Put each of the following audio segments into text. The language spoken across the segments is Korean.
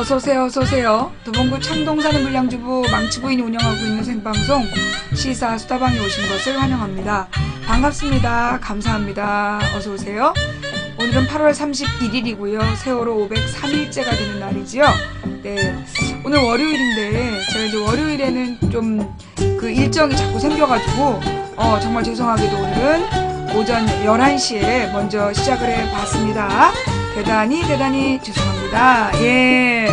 어서오세요, 어서오세요. 도봉구 창동 사는 불량주부 망치부인이 운영하고 있는 생방송 시사 수다방에 오신 것을 환영합니다. 반갑습니다. 감사합니다. 어서오세요. 오늘은 8월 31일이고요. 세월호 503일째가 되는 날이지요. 네, 오늘 월요일인데 제가 이제 월요일에는 좀 그 일정이 자꾸 생겨가지고 정말 죄송하게도 오늘은 오전 11시에 먼저 시작을 해봤습니다. 대단히 죄송합니다. 예.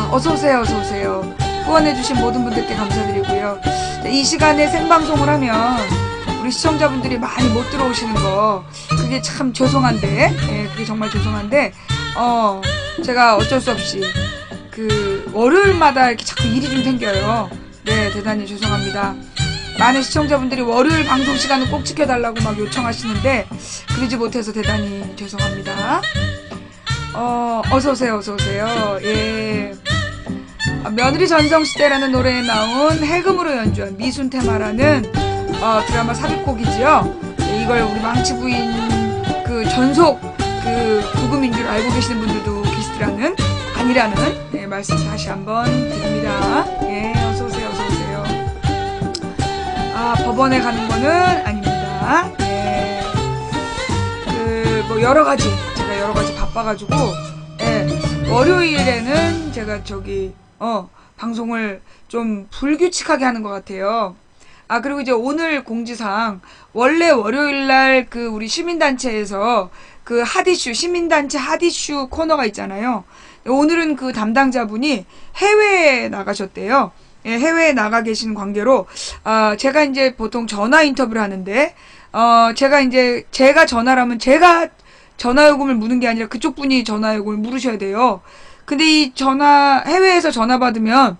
어서오세요, 어서오세요. 후원해주신 모든 분들께 감사드리고요. 이 시간에 생방송을 하면 우리 시청자분들이 많이 못 들어오시는 거, 그게 참 죄송한데, 예, 그게 정말 죄송한데, 제가 어쩔 수 없이, 월요일마다 이렇게 자꾸 일이 좀 생겨요. 네, 대단히 죄송합니다. 많은 시청자분들이 월요일 방송 시간을 꼭 지켜달라고 막 요청하시는데 그러지 못해서 대단히 죄송합니다. 어서오세요, 어서오세요. 예. 며느리 전성시대라는 노래에 나온 해금으로 연주한 미순테마라는 드라마 삽입곡이지요. 네, 이걸 우리 망치부인 전속 부금인 줄 알고 계시는 분들도 계시더라는 아니라는 말씀 다시 한번 드립니다. 예, 어서오세요, 어서오세요. 법원에 가는 거는 아닙니다. 예. 여러가지, 제가 여러가지 바빠가지고, 예. 월요일에는 제가 방송을 좀 불규칙하게 하는 것 같아요. 그리고 이제 오늘 공지상, 원래 월요일날 우리 시민단체에서 시민단체 핫이슈 코너가 있잖아요. 오늘은 그 담당자분이 해외에 나가셨대요. 예, 해외에 나가 계신 관계로, 제가 이제 보통 전화 인터뷰를 하는데, 제가 전화를 하면 제가 전화요금을 무는 게 아니라 그쪽 분이 전화요금을 물으셔야 돼요. 근데 해외에서 전화 받으면,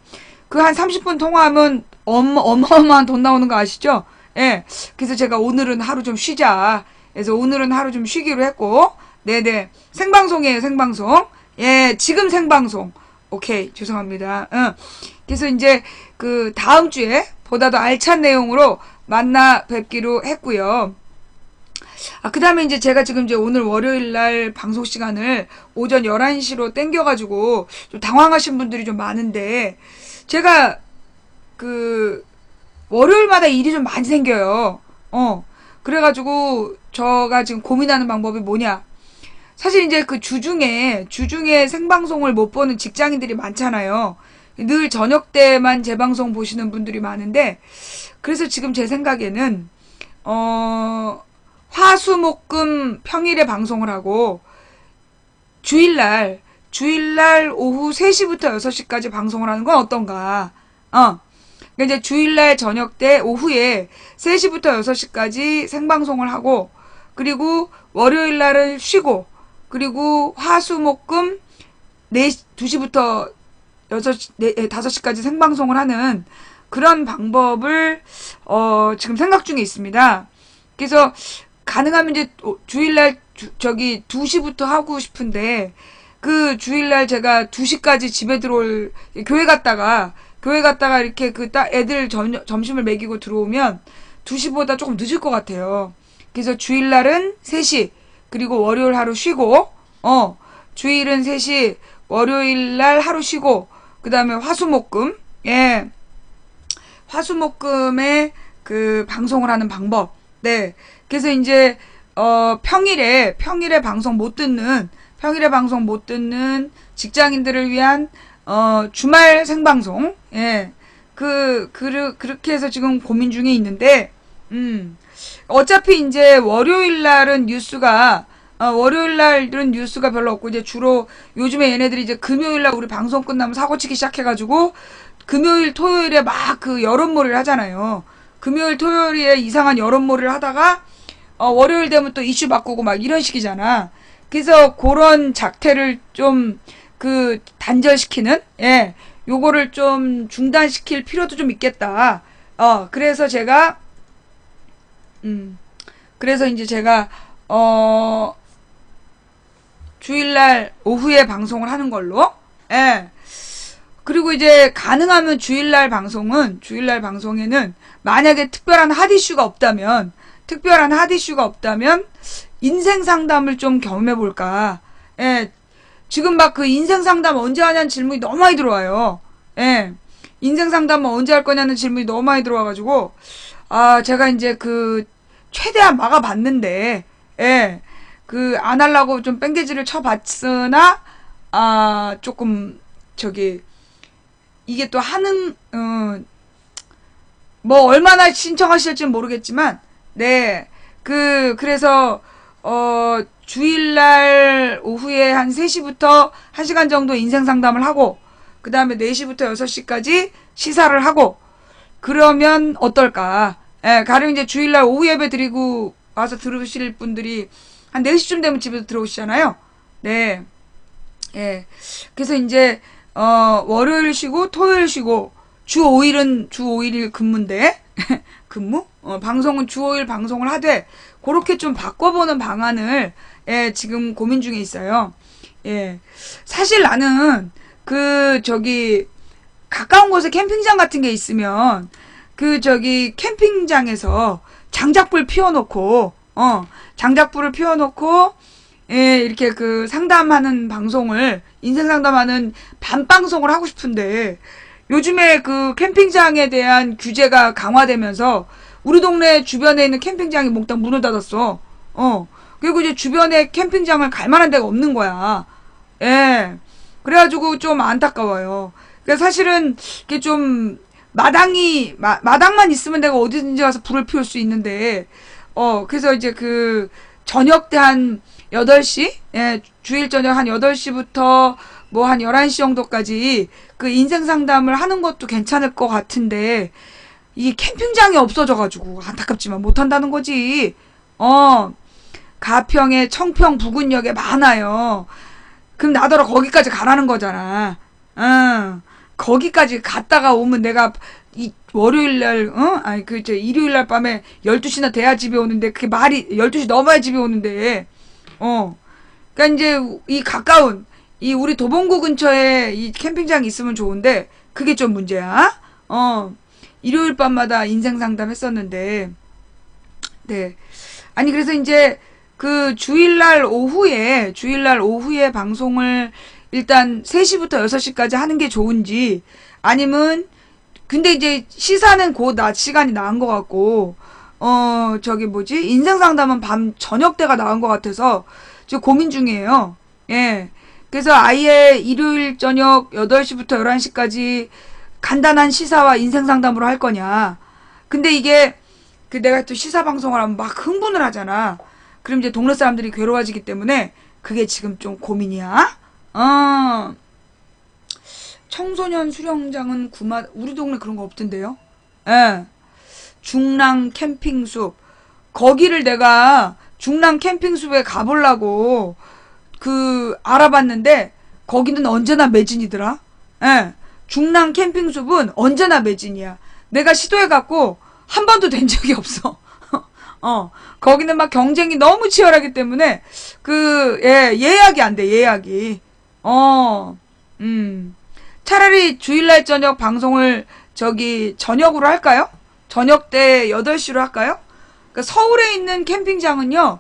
한 30분 통화하면 어마어마한 돈 나오는 거 아시죠? 예. 그래서 제가 오늘은 하루 좀 쉬자. 그래서 오늘은 하루 좀 쉬기로 했고, 네네. 생방송이에요, 생방송. 예, 지금 생방송. 오케이, 죄송합니다. 그래서 이제 다음 주에 보다 더 알찬 내용으로 만나 뵙기로 했고요. 그 다음에 이제 제가 지금 오늘 월요일 날 방송 시간을 오전 11시로 땡겨가지고 좀 당황하신 분들이 좀 많은데, 제가 월요일마다 일이 좀 많이 생겨요. 그래가지고 제가 지금 고민하는 방법이 뭐냐. 사실 이제 주중에 생방송을 못 보는 직장인들이 많잖아요. 늘 저녁 때만 재방송 보시는 분들이 많은데, 그래서 지금 제 생각에는, 화수목금 평일에 방송을 하고, 주일날 오후 3시부터 6시까지 방송을 하는 건 어떤가. 그러니까 이제 주일날 저녁 때 오후에 3시부터 6시까지 생방송을 하고, 그리고 월요일날은 쉬고, 그리고 화수목금 2시부터 5시까지 생방송을 하는 그런 방법을 지금 생각 중에 있습니다. 그래서 가능하면 이제 주일날 2시부터 하고 싶은데, 주일날 제가 2시까지 집에 교회 갔다가 이렇게 애들 점심을 먹이고 들어오면 2시보다 조금 늦을 것 같아요. 그래서 주일날은 3시, 그리고 월요일 하루 쉬고, 주일은 3시, 월요일날 하루 쉬고, 그 다음에 화수목금, 예. 화수목금에 방송을 하는 방법. 네. 그래서 이제, 평일에 방송 못 듣는 직장인들을 위한, 주말 생방송, 예. 그렇게 해서 지금 고민 중에 있는데, 어차피 이제 월요일날은 뉴스가 별로 없고, 이제 주로 요즘에 얘네들이 이제 금요일날 우리 방송 끝나면 사고치기 시작해가지고, 금요일, 토요일에 막 여론몰이를 하잖아요. 금요일, 토요일에 이상한 여론몰이를 하다가, 월요일 되면 또 이슈 바꾸고 막 이런 식이잖아. 그래서 그런 작태를 좀, 단절시키는, 예, 요거를 좀 중단시킬 필요도 좀 있겠다. 그래서 이제 제가, 주일날 오후에 방송을 하는 걸로, 예. 그리고 이제 가능하면 주일날 방송에는 만약에 특별한 핫이슈가 없다면 인생 상담을 좀 경험해볼까. 예. 지금 막 그 인생 상담 언제 하냐는 질문이 너무 많이 들어와요. 예. 인생 상담 언제 할 거냐는 질문이 너무 많이 들어와가지고, 제가 이제 그, 최대한 막아봤는데, 예. 그, 안 하려고 좀 뺑개지를 쳐봤으나, 조금, 이게 또 뭐, 얼마나 신청하실지는 모르겠지만, 네. 그래서, 주일날 오후에 한 3시부터 1시간 정도 인생 상담을 하고, 그 다음에 4시부터 6시까지 시사를 하고, 그러면 어떨까? 예, 가령 이제 주일날 오후 예배 드리고 와서 들으실 분들이 한 4시쯤 되면 집에 들어오시잖아요. 네. 예. 그래서 이제, 월요일 쉬고, 토요일 쉬고, 주 5일은 주 5일 근무인데, 근무? 방송은 주 5일 방송을 하되, 그렇게 좀 바꿔보는 방안을, 예, 지금 고민 중에 있어요. 예. 사실 나는, 가까운 곳에 캠핑장 같은 게 있으면, 캠핑장에서 장작불 피워놓고, 장작불을 피워놓고, 예, 이렇게 상담하는 방송을, 인생 상담하는 밤방송을 하고 싶은데, 요즘에 캠핑장에 대한 규제가 강화되면서, 우리 동네 주변에 있는 캠핑장이 몽땅 문을 닫았어. 그리고 이제 주변에 캠핑장을 갈 만한 데가 없는 거야. 예. 그래가지고 좀 안타까워요. 그러니까 사실은, 이게 좀, 마당만 있으면 내가 어디든지 가서 불을 피울 수 있는데, 그래서 이제 저녁 때 한 8시? 예, 주일 저녁 한 8시부터 뭐 한 11시 정도까지 인생 상담을 하는 것도 괜찮을 것 같은데, 이 캠핑장이 없어져가지고 안타깝지만 못한다는 거지. 가평에 청평 부근역에 많아요. 그럼 나더러 거기까지 가라는 거잖아. 거기까지 갔다가 오면 내가 월요일날, 일요일날 밤에 12시나 돼야 집에 오는데, 그게 말이, 12시 넘어야 집에 오는데, 그니까 이제 이 가까운, 우리 도봉구 근처에 이 캠핑장이 있으면 좋은데, 그게 좀 문제야. 일요일 밤마다 인생 상담 했었는데, 네. 아니, 그래서 이제 주일날 오후에 방송을 일단 3시부터 6시까지 하는 게 좋은지, 아니면, 근데 이제 시사는 곧 낮 시간이 나은 것 같고, 인생 상담은 저녁 때가 나은 것 같아서 지금 고민 중이에요. 예. 그래서 아예 일요일 저녁 8시부터 11시까지 간단한 시사와 인생 상담으로 할 거냐. 근데 이게, 내가 또 시사 방송을 하면 막 흥분을 하잖아. 그럼 이제 동네 사람들이 괴로워지기 때문에 그게 지금 좀 고민이야. 청소년 수영장은 우리 동네 그런 거 없던데요? 예. 중랑 캠핑숲. 거기를 내가 중랑 캠핑숲에 가보려고 알아봤는데 거기는 언제나 매진이더라. 예. 중랑 캠핑숲은 언제나 매진이야. 내가 시도해갖고 한 번도 된 적이 없어. 거기는 막 경쟁이 너무 치열하기 때문에 예약이 안 돼, 예약이. 차라리 주일날 저녁 방송을 저녁으로 할까요? 저녁 때 8시로 할까요? 그러니까 서울에 있는 캠핑장은요,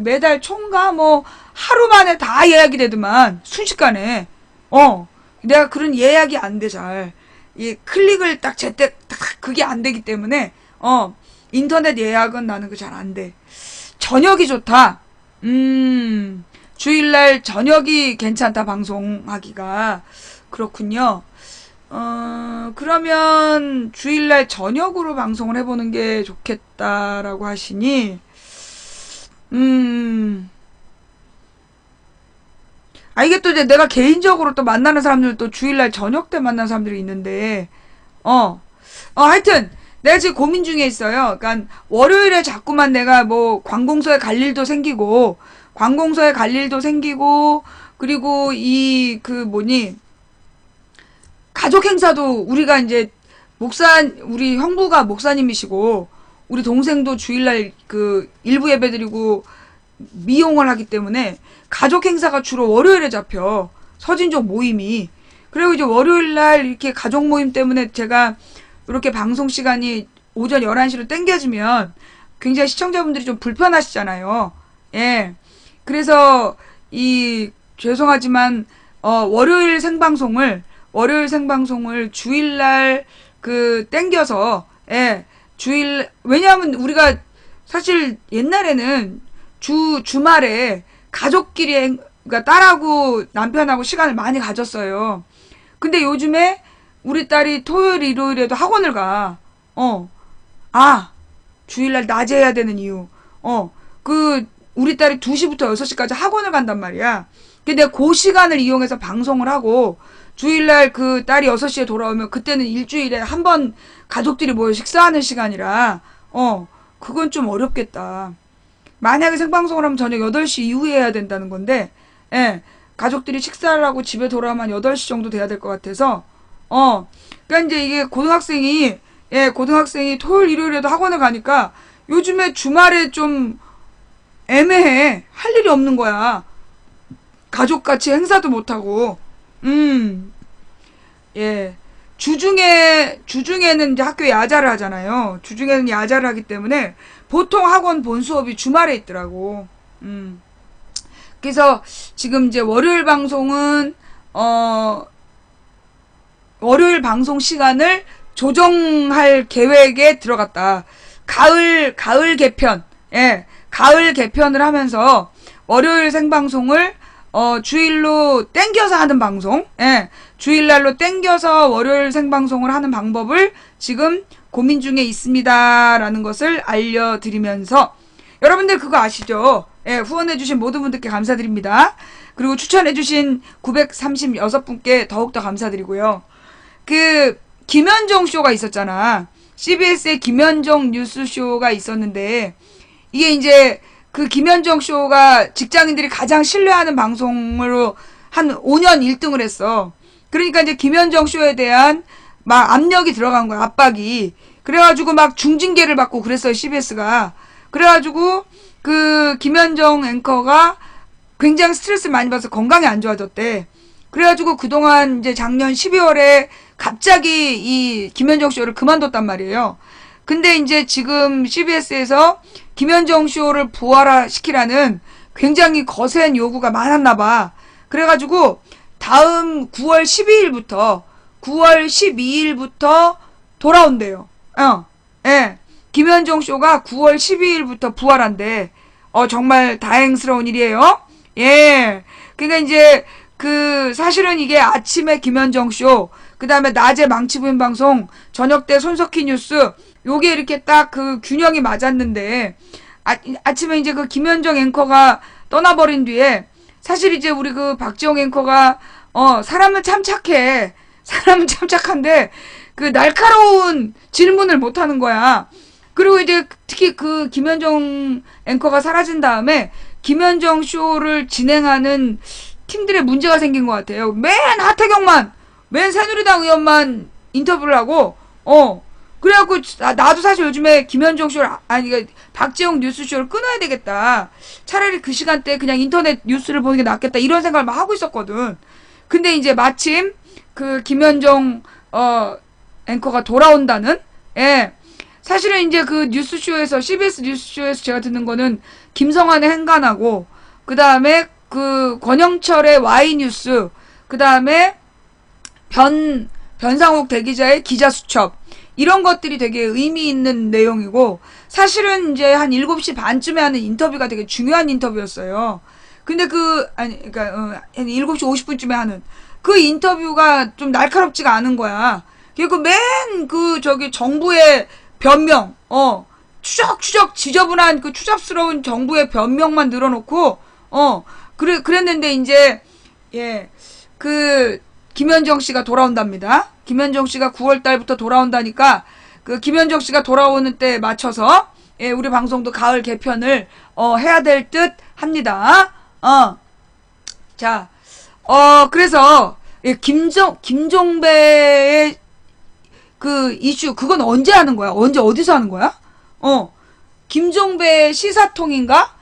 매달 총가 하루 만에 다 예약이 되더만, 순식간에. 내가 그런 예약이 안 돼, 잘. 클릭을 그게 안 되기 때문에, 인터넷 예약은 나는 잘 안 돼. 저녁이 좋다. 주일날 저녁이 괜찮다, 방송하기가. 그렇군요. 그러면 주일날 저녁으로 방송을 해보는 게 좋겠다라고 하시니, 이게 또 이제 내가 개인적으로 또 만나는 사람들도 주일날 저녁 때 만나는 사람들이 있는데, 하여튼, 내가 지금 고민 중에 있어요. 그러니까 월요일에 자꾸만 내가 관공서에 갈 일도 생기고, 그리고 가족 행사도 우리가 이제 우리 형부가 목사님이시고, 우리 동생도 주일날 일부 예배 드리고 미용을 하기 때문에 가족 행사가 주로 월요일에 잡혀. 서진족 모임이. 그리고 이제 월요일날 이렇게 가족 모임 때문에 제가 이렇게 방송 시간이 오전 11시로 땡겨지면 굉장히 시청자분들이 좀 불편하시잖아요. 예. 그래서 죄송하지만 월요일 생방송을 주일날 땡겨서, 예, 왜냐하면 우리가 사실 옛날에는 주말에 가족끼리, 그러니까 딸하고 남편하고 시간을 많이 가졌어요. 근데 요즘에 우리 딸이 토요일, 일요일에도 학원을 가. 주일날 낮에 해야 되는 이유. 우리 딸이 2시부터 6시까지 학원을 간단 말이야. 근데 내가 그 시간을 이용해서 방송을 하고, 주일날 딸이 6시에 돌아오면 그때는 일주일에 한 번 가족들이 모여 식사하는 시간이라, 그건 좀 어렵겠다. 만약에 생방송을 하면 저녁 8시 이후에 해야 된다는 건데, 예, 가족들이 식사를 하고 집에 돌아오면 8시 정도 돼야 될 것 같아서, 그러니까 이제 이게 고등학생이 토요일, 일요일에도 학원을 가니까 요즘에 주말에 좀 애매해. 할 일이 없는 거야. 가족같이 행사도 못하고. 예. 주중에는 이제 학교에 야자를 하잖아요. 주중에는 야자를 하기 때문에 보통 학원 본 수업이 주말에 있더라고. 그래서 지금 이제 월요일 방송 시간을 조정할 계획에 들어갔다. 가을 개편. 예. 가을 개편을 하면서 월요일 생방송을 주일로 땡겨서 하는 방송, 예, 주일날로 땡겨서 월요일 생방송을 하는 방법을 지금 고민 중에 있습니다라는 것을 알려드리면서, 여러분들 그거 아시죠? 예, 후원해주신 모든 분들께 감사드립니다. 그리고 추천해주신 936분께 더욱더 감사드리고요. 김현정 쇼가 있었잖아. CBS의 김현정 뉴스쇼가 있었는데, 이게 이제 김현정 쇼가 직장인들이 가장 신뢰하는 방송으로 한 5년 1등을 했어. 그러니까 이제 김현정 쇼에 대한 막 압력이 들어간 거야, 압박이. 그래가지고 막 중징계를 받고 그랬어요, CBS가. 그래가지고 김현정 앵커가 굉장히 스트레스를 많이 받아서 건강이 안 좋아졌대. 그래가지고 그동안 이제 작년 12월에 갑자기 이 김현정 쇼를 그만뒀단 말이에요. 근데 이제 지금 CBS에서 김현정 쇼를 부활화시키라는 굉장히 거센 요구가 많았나봐. 그래가지고 다음 9월 12일부터 돌아온대요. 예. 김현정 쇼가 9월 12일부터 부활한대. 정말 다행스러운 일이에요. 예. 그러니까 이제 사실은 이게 아침에 김현정 쇼, 그 다음에 낮에 망치부인 방송, 저녁 때 손석희 뉴스, 요게 이렇게 딱 균형이 맞았는데, 아침에 이제 김현정 앵커가 떠나버린 뒤에, 사실 이제 우리 박지영 앵커가, 사람은 참 착해. 사람은 참 착한데, 날카로운 질문을 못 하는 거야. 그리고 이제 특히 김현정 앵커가 사라진 다음에, 김현정 쇼를 진행하는 팀들의 문제가 생긴 것 같아요. 맨 새누리당 의원만 인터뷰를 하고, 그래갖고, 나도 사실 요즘에 김현정 쇼를, 그러니까 박지영 뉴스쇼를 끊어야 되겠다. 차라리 그 시간대에 그냥 인터넷 뉴스를 보는 게 낫겠다. 이런 생각을 막 하고 있었거든. 근데 이제 마침, 김현정, 앵커가 돌아온다는, 예. 사실은 이제 뉴스쇼에서, CBS 뉴스쇼에서 제가 듣는 거는 김성환의 행간하고, 그 다음에 권영철의 Y뉴스, 그 다음에 변상욱 대기자의 기자수첩, 이런 것들이 되게 의미 있는 내용이고, 사실은 이제 한 7시 반쯤에 하는 인터뷰가 되게 중요한 인터뷰였어요. 근데 그러니까, 한 7시 50분쯤에 하는 그 인터뷰가 좀 날카롭지가 않은 거야. 그리고 정부의 변명, 추적 지저분한 추잡스러운 정부의 변명만 늘어놓고, 그랬는데 이제, 예, 김현정 씨가 돌아온답니다. 김현정 씨가 9월 달부터 돌아온다니까, 김현정 씨가 돌아오는 때에 맞춰서, 예, 우리 방송도 가을 개편을, 해야 될 듯 합니다. 자, 그래서, 예, 김종배의 이슈, 그건 언제 하는 거야? 어디서 하는 거야? 김종배 시사통인가?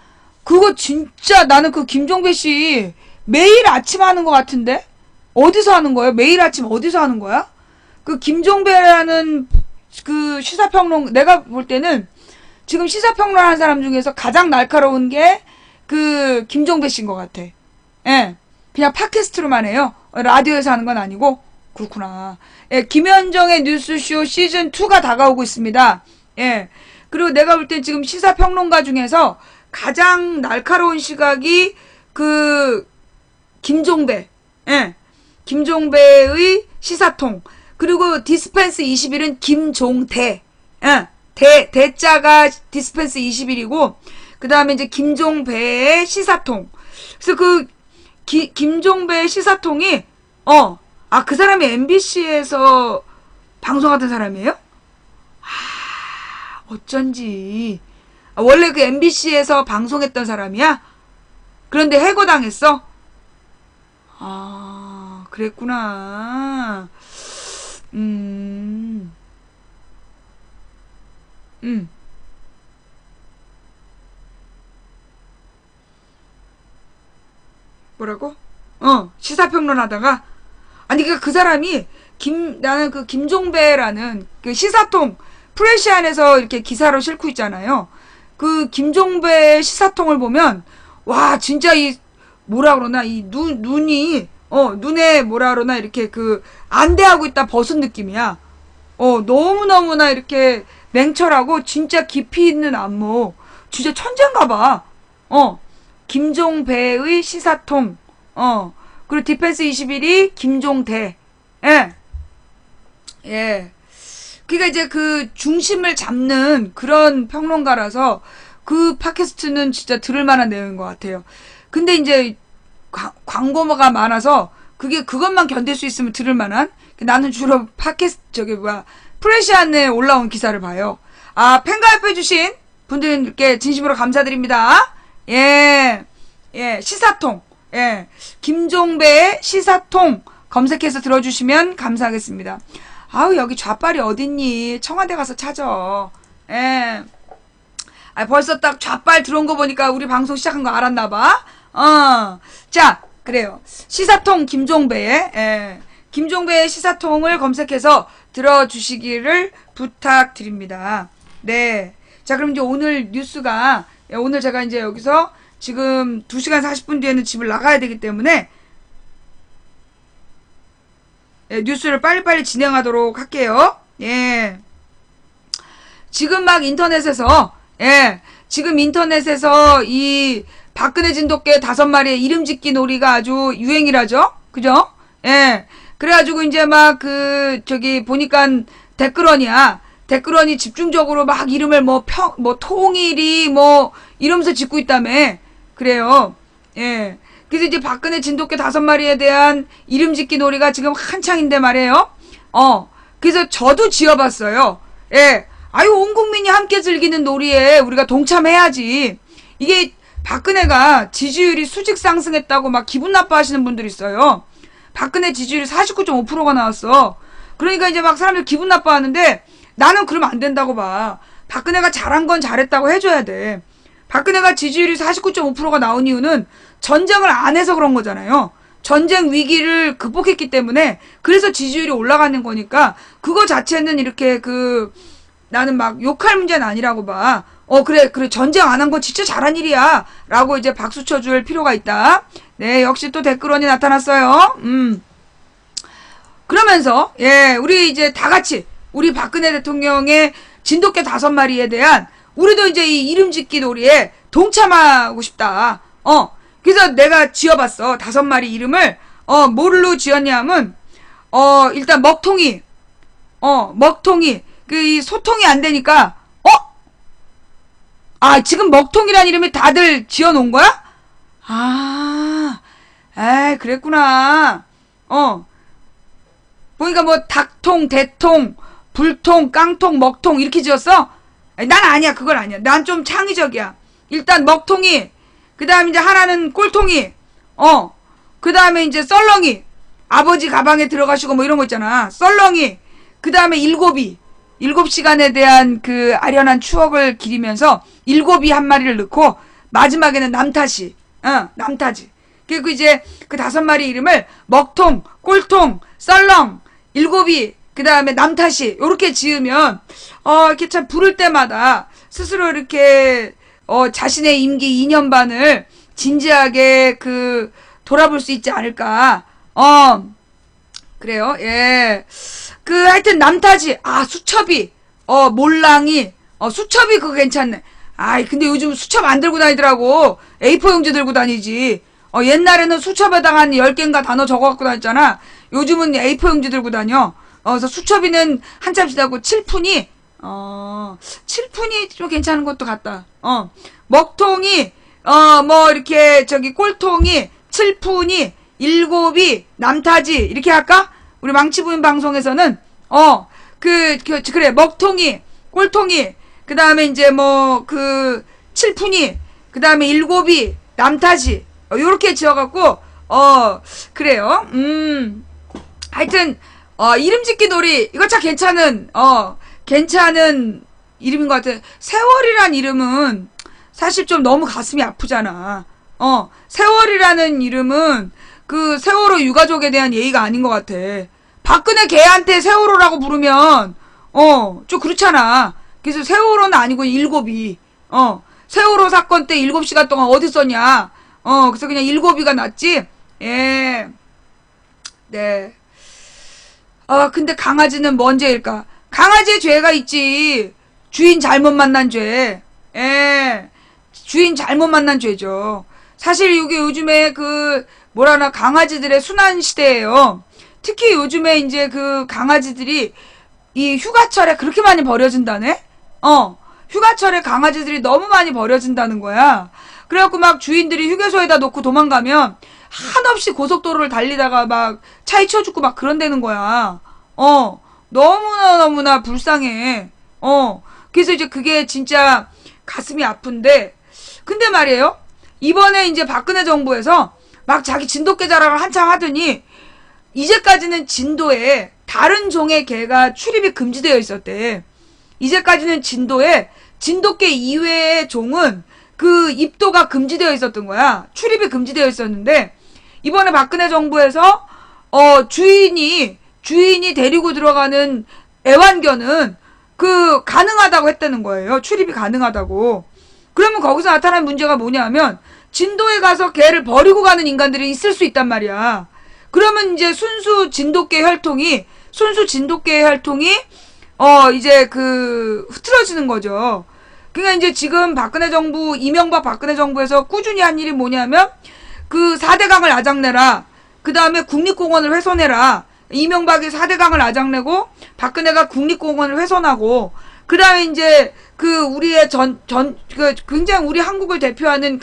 그거 진짜 나는 김종배 씨 매일 아침 하는 것 같은데? 어디서 하는 거예요? 매일 아침 어디서 하는 거야? 김종배라는 시사평론, 내가 볼 때는 지금 시사평론하는 사람 중에서 가장 날카로운 게 그 김종배 씨인 것 같아. 예. 그냥 팟캐스트로만 해요. 라디오에서 하는 건 아니고. 그렇구나. 예, 김현정의 뉴스쇼 시즌 2가 다가오고 있습니다. 예. 그리고 내가 볼 땐 지금 시사평론가 중에서 가장 날카로운 시각이 그 김종배. 예. 김종배의 시사통. 그리고 디스펜스 21은 김종대. 예. 대자가 디스펜스 21이고, 그 다음에 이제 김종배의 시사통. 그래서 그, 김종배의 시사통이, 그 사람이 MBC에서 방송하던 사람이에요? 어쩐지. 원래 그 MBC에서 방송했던 사람이야? 그런데 해고당했어? 그랬구나. 뭐라고? 시사평론 하다가? 아니, 그 사람이, 나는 그 김종배라는 그 시사통, 프레시안에서 이렇게 기사로 싣고 있잖아요. 그 김종배 시사통을 보면, 와, 진짜 뭐라 그러나, 눈이, 눈에 뭐라 그러나, 이렇게 안대하고 있다 벗은 느낌이야. 너무너무나 이렇게 맹철하고, 진짜 깊이 있는 안목. 진짜 천재인가 봐. 김종배의 시사통, 그리고 디펜스 21이 김종대. 예. 예. 그니까 이제 그 중심을 잡는 그런 평론가라서 그 팟캐스트는 진짜 들을 만한 내용인 것 같아요. 근데 이제 광고가 많아서 그것만 견딜 수 있으면 들을 만한. 나는 주로 프레시안에 올라온 기사를 봐요. 팬가입해주신 분들께 진심으로 감사드립니다. 예, 시사통. 예, 김종배의 시사통 검색해서 들어주시면 감사하겠습니다. 여기 좌빨이 어딨니? 청와대 가서 찾아. 예. 벌써 딱 좌빨 들어온 거 보니까 우리 방송 시작한 거 알았나봐. 자, 그래요. 시사통 김종배의, 김종배의 시사통을 검색해서 들어주시기를 부탁드립니다. 네. 자, 그럼 이제 오늘 뉴스가, 오늘 제가 이제 여기서 지금 2시간 40분 뒤에는 집을 나가야 되기 때문에 뉴스를 빨리빨리 진행하도록 할게요. 예. 지금 막 인터넷에서 지금 인터넷에서 이 박근혜 진돗개 5마리의 이름 짓기 놀이가 아주 유행이라죠. 그죠? 예. 그래가지고 이제 막 보니까 댓글원이 집중적으로 막 이름을 통일이 이러면서 짓고 있다며. 그래요. 예. 그래서 이제 박근혜 진돗개 5마리에 대한 이름 짓기 놀이가 지금 한창인데 말이에요. 그래서 저도 지어봤어요. 예. 온 국민이 함께 즐기는 놀이에 우리가 동참해야지. 이게 박근혜가 지지율이 수직 상승했다고 막 기분 나빠하시는 분들이 있어요. 박근혜 지지율이 49.5%가 나왔어. 그러니까 이제 막 사람들 기분 나빠하는데 나는 그러면 안 된다고 봐. 박근혜가 잘한 건 잘했다고 해줘야 돼. 박근혜가 지지율이 49.5%가 나온 이유는 전쟁을 안 해서 그런 거잖아요. 전쟁 위기를 극복했기 때문에 그래서 지지율이 올라가는 거니까 그거 자체는 이렇게 나는 막 욕할 문제는 아니라고 봐. 그래 전쟁 안 한 건 진짜 잘한 일이야 라고 이제 박수 쳐줄 필요가 있다. 네, 역시 또 댓글원이 나타났어요. 그러면서 우리 이제 다 같이 우리 박근혜 대통령의 진돗개 5마리에 대한 우리도 이제 이 이름 짓기 놀이에 동참하고 싶다. 그래서 내가 지어봤어. 5마리 이름을. 뭘로 지었냐면, 일단 먹통이. 이 소통이 안 되니까, 지금 먹통이란 이름이 다들 지어놓은 거야? 그랬구나. 보니까 닭통, 대통, 불통, 깡통, 먹통 이렇게 지었어? 난 아니야. 그건 아니야. 난 좀 창의적이야. 일단 먹통이, 그 다음에 이제 하나는 꼴통이, 그 다음에 이제 썰렁이, 아버지 가방에 들어가시고 이런 거 있잖아. 썰렁이, 그 다음에 일곱이, 7시간에 대한 아련한 추억을 기리면서 일곱이 한 마리를 넣고 마지막에는 남탓이, 남탓이. 그리고 이제 그 5마리 이름을 먹통, 꼴통, 썰렁, 일곱이, 그 다음에 남탓이 요렇게 지으면 이렇게 참 부를 때마다 스스로 이렇게 자신의 임기 2년 반을 진지하게 돌아볼 수 있지 않을까. 그래요. 예. 하여튼 남타지, 수첩이, 몰랑이, 수첩이 그거 괜찮네. 아이, 근데 요즘 수첩 안 들고 다니더라고. A4 용지 들고 다니지. 옛날에는 수첩에다가 한 10개인가 단어 적어 갖고 다녔잖아. 요즘은 A4 용지 들고 다녀. 그래서 수첩이는 한참 지나고 칠푼이 좀 괜찮은 것도 같다. 먹통이, 이렇게, 꼴통이, 칠푼이, 일곱이, 남타지, 이렇게 할까? 우리 망치부인 방송에서는, 그래, 먹통이, 꼴통이, 그 다음에 이제 칠푼이, 그 다음에 일곱이, 남타지, 요렇게 지어갖고, 그래요. 하여튼, 이름 짓기 놀이, 이거 참 괜찮은 이름인 것 같아. 세월이란 이름은 사실 좀 너무 가슴이 아프잖아. 세월이라는 이름은 세월호 유가족에 대한 예의가 아닌 것 같아. 박근혜 걔한테 세월호라고 부르면, 좀 그렇잖아. 그래서 세월호는 아니고 일곱이, 세월호 사건 때 7시간 동안 어디 있었냐. 그래서 그냥 일곱이가 낫지? 예. 네. 근데 강아지는 뭔 죄일까? 강아지의 죄가 있지. 주인 잘못 만난 죄. 예. 주인 잘못 만난 죄죠. 사실 이게 요즘에 강아지들의 순환 시대예요. 특히 요즘에 이제 강아지들이 이 휴가철에 그렇게 많이 버려진다네? 휴가철에 강아지들이 너무 많이 버려진다는 거야. 그래갖고 막 주인들이 휴게소에다 놓고 도망가면 한없이 고속도로를 달리다가 막 차에 치워 죽고 막 그런다는 거야. 너무나 불쌍해. 그래서 이제 그게 진짜 가슴이 아픈데, 근데 말이에요. 이번에 이제 박근혜 정부에서 막 자기 진돗개 자랑을 한참 하더니, 이제까지는 진도에 다른 종의 개가 출입이 금지되어 있었대. 이제까지는 진도에 진돗개 이외의 종은 입도가 금지되어 있었던 거야. 출입이 금지되어 있었는데, 이번에 박근혜 정부에서, 주인이 데리고 들어가는 애완견은 가능하다고 했다는 거예요. 출입이 가능하다고. 그러면 거기서 나타난 문제가 뭐냐면, 진도에 가서 개를 버리고 가는 인간들이 있을 수 있단 말이야. 그러면 이제 순수 진돗개 혈통이, 이제 흐트러지는 거죠. 그러니까 이제 지금 이명박 박근혜 정부에서 꾸준히 한 일이 뭐냐면, 4대강을 아작내라. 그 다음에 국립공원을 훼손해라. 이명박이 4대강을 아작내고, 박근혜가 국립공원을 훼손하고, 그 다음에 이제, 우리의 굉장히 우리 한국을 대표하는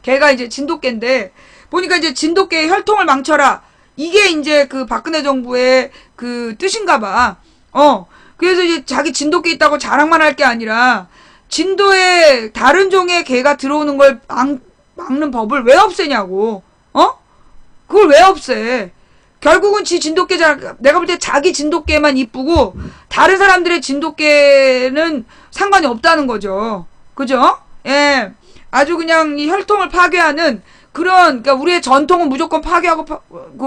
개가 이제 진돗개인데, 보니까 이제 진돗개의 혈통을 망쳐라. 이게 이제 박근혜 정부의 뜻인가 봐. 그래서 이제 자기 진돗개 있다고 자랑만 할 게 아니라, 진도에 다른 종의 개가 들어오는 걸 막는 법을 왜 없애냐고. 그걸 왜 없애? 결국은 내가 볼 때 자기 진돗개만 이쁘고 다른 사람들의 진돗개는 상관이 없다는 거죠. 그죠? 예. 아주 그냥 이 혈통을 파괴하는 그러니까 우리의 전통은 무조건 파괴하고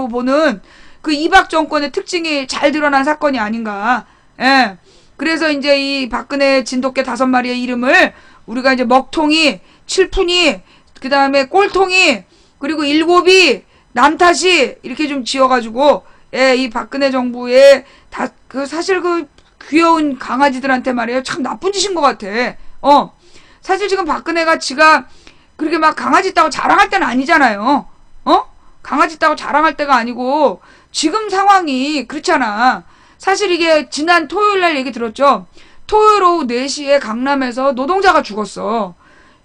보는 이박 정권의 특징이 잘 드러난 사건이 아닌가. 예. 그래서 이제 이 박근혜 진돗개 5마리의 이름을 우리가 이제 먹통이, 칠푼이, 그 다음에 꼴통이, 그리고 일곱이, 남탓이 이렇게 좀 지어가지고, 예, 이 박근혜 정부의 사실 귀여운 강아지들한테 말이에요. 참 나쁜 짓인 것 같아. 사실 지금 박근혜가 지가 그렇게 막 강아지 있다고 자랑할 때는 아니잖아요. 강아지 있다고 자랑할 때가 아니고, 지금 상황이 그렇잖아. 사실 이게 지난 토요일 날 얘기 들었죠. 토요일 오후 4시에 강남에서 노동자가 죽었어.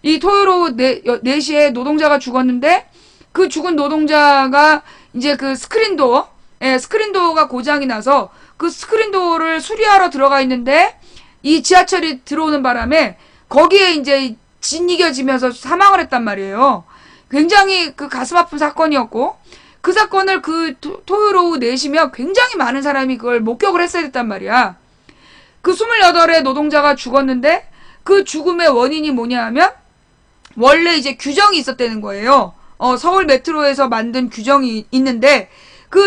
이 토요일 오후 4시에 노동자가 죽었는데, 그 죽은 노동자가 이제 스크린도어가 고장이 나서 스크린도어를 수리하러 들어가 있는데, 이 지하철이 들어오는 바람에 거기에 이제 짓이겨지면서 사망을 했단 말이에요. 굉장히 가슴 아픈 사건이었고, 그 사건을 토요일 오후 4시면 굉장히 많은 사람이 그걸 목격을 했어야 됐단 말이야. 28의 노동자가 죽었는데, 그 죽음의 원인이 뭐냐 하면, 원래 이제 규정이 있었다는 거예요. 서울 메트로에서 만든 규정이 있는데,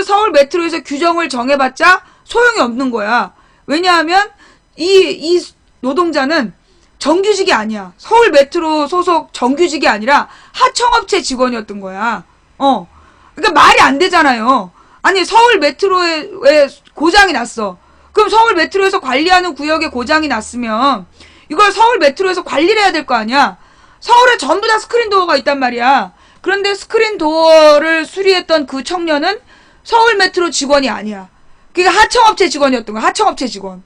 서울 메트로에서 규정을 정해봤자 소용이 없는 거야. 왜냐하면, 이 노동자는 정규직이 아니야. 서울 메트로 소속 정규직이 아니라 하청업체 직원이었던 거야. 그러니까 말이 안 되잖아요. 아니, 서울 메트로에 고장이 났어. 그럼 서울 메트로에서 관리하는 구역에 고장이 났으면 이걸 서울 메트로에서 관리를 해야 될 거 아니야. 서울에 전부 다 스크린 도어가 있단 말이야. 그런데 스크린 도어를 수리했던 그 청년은 서울 메트로 직원이 아니야. 그러니까 하청업체 직원이었던 거야. 하청업체 직원.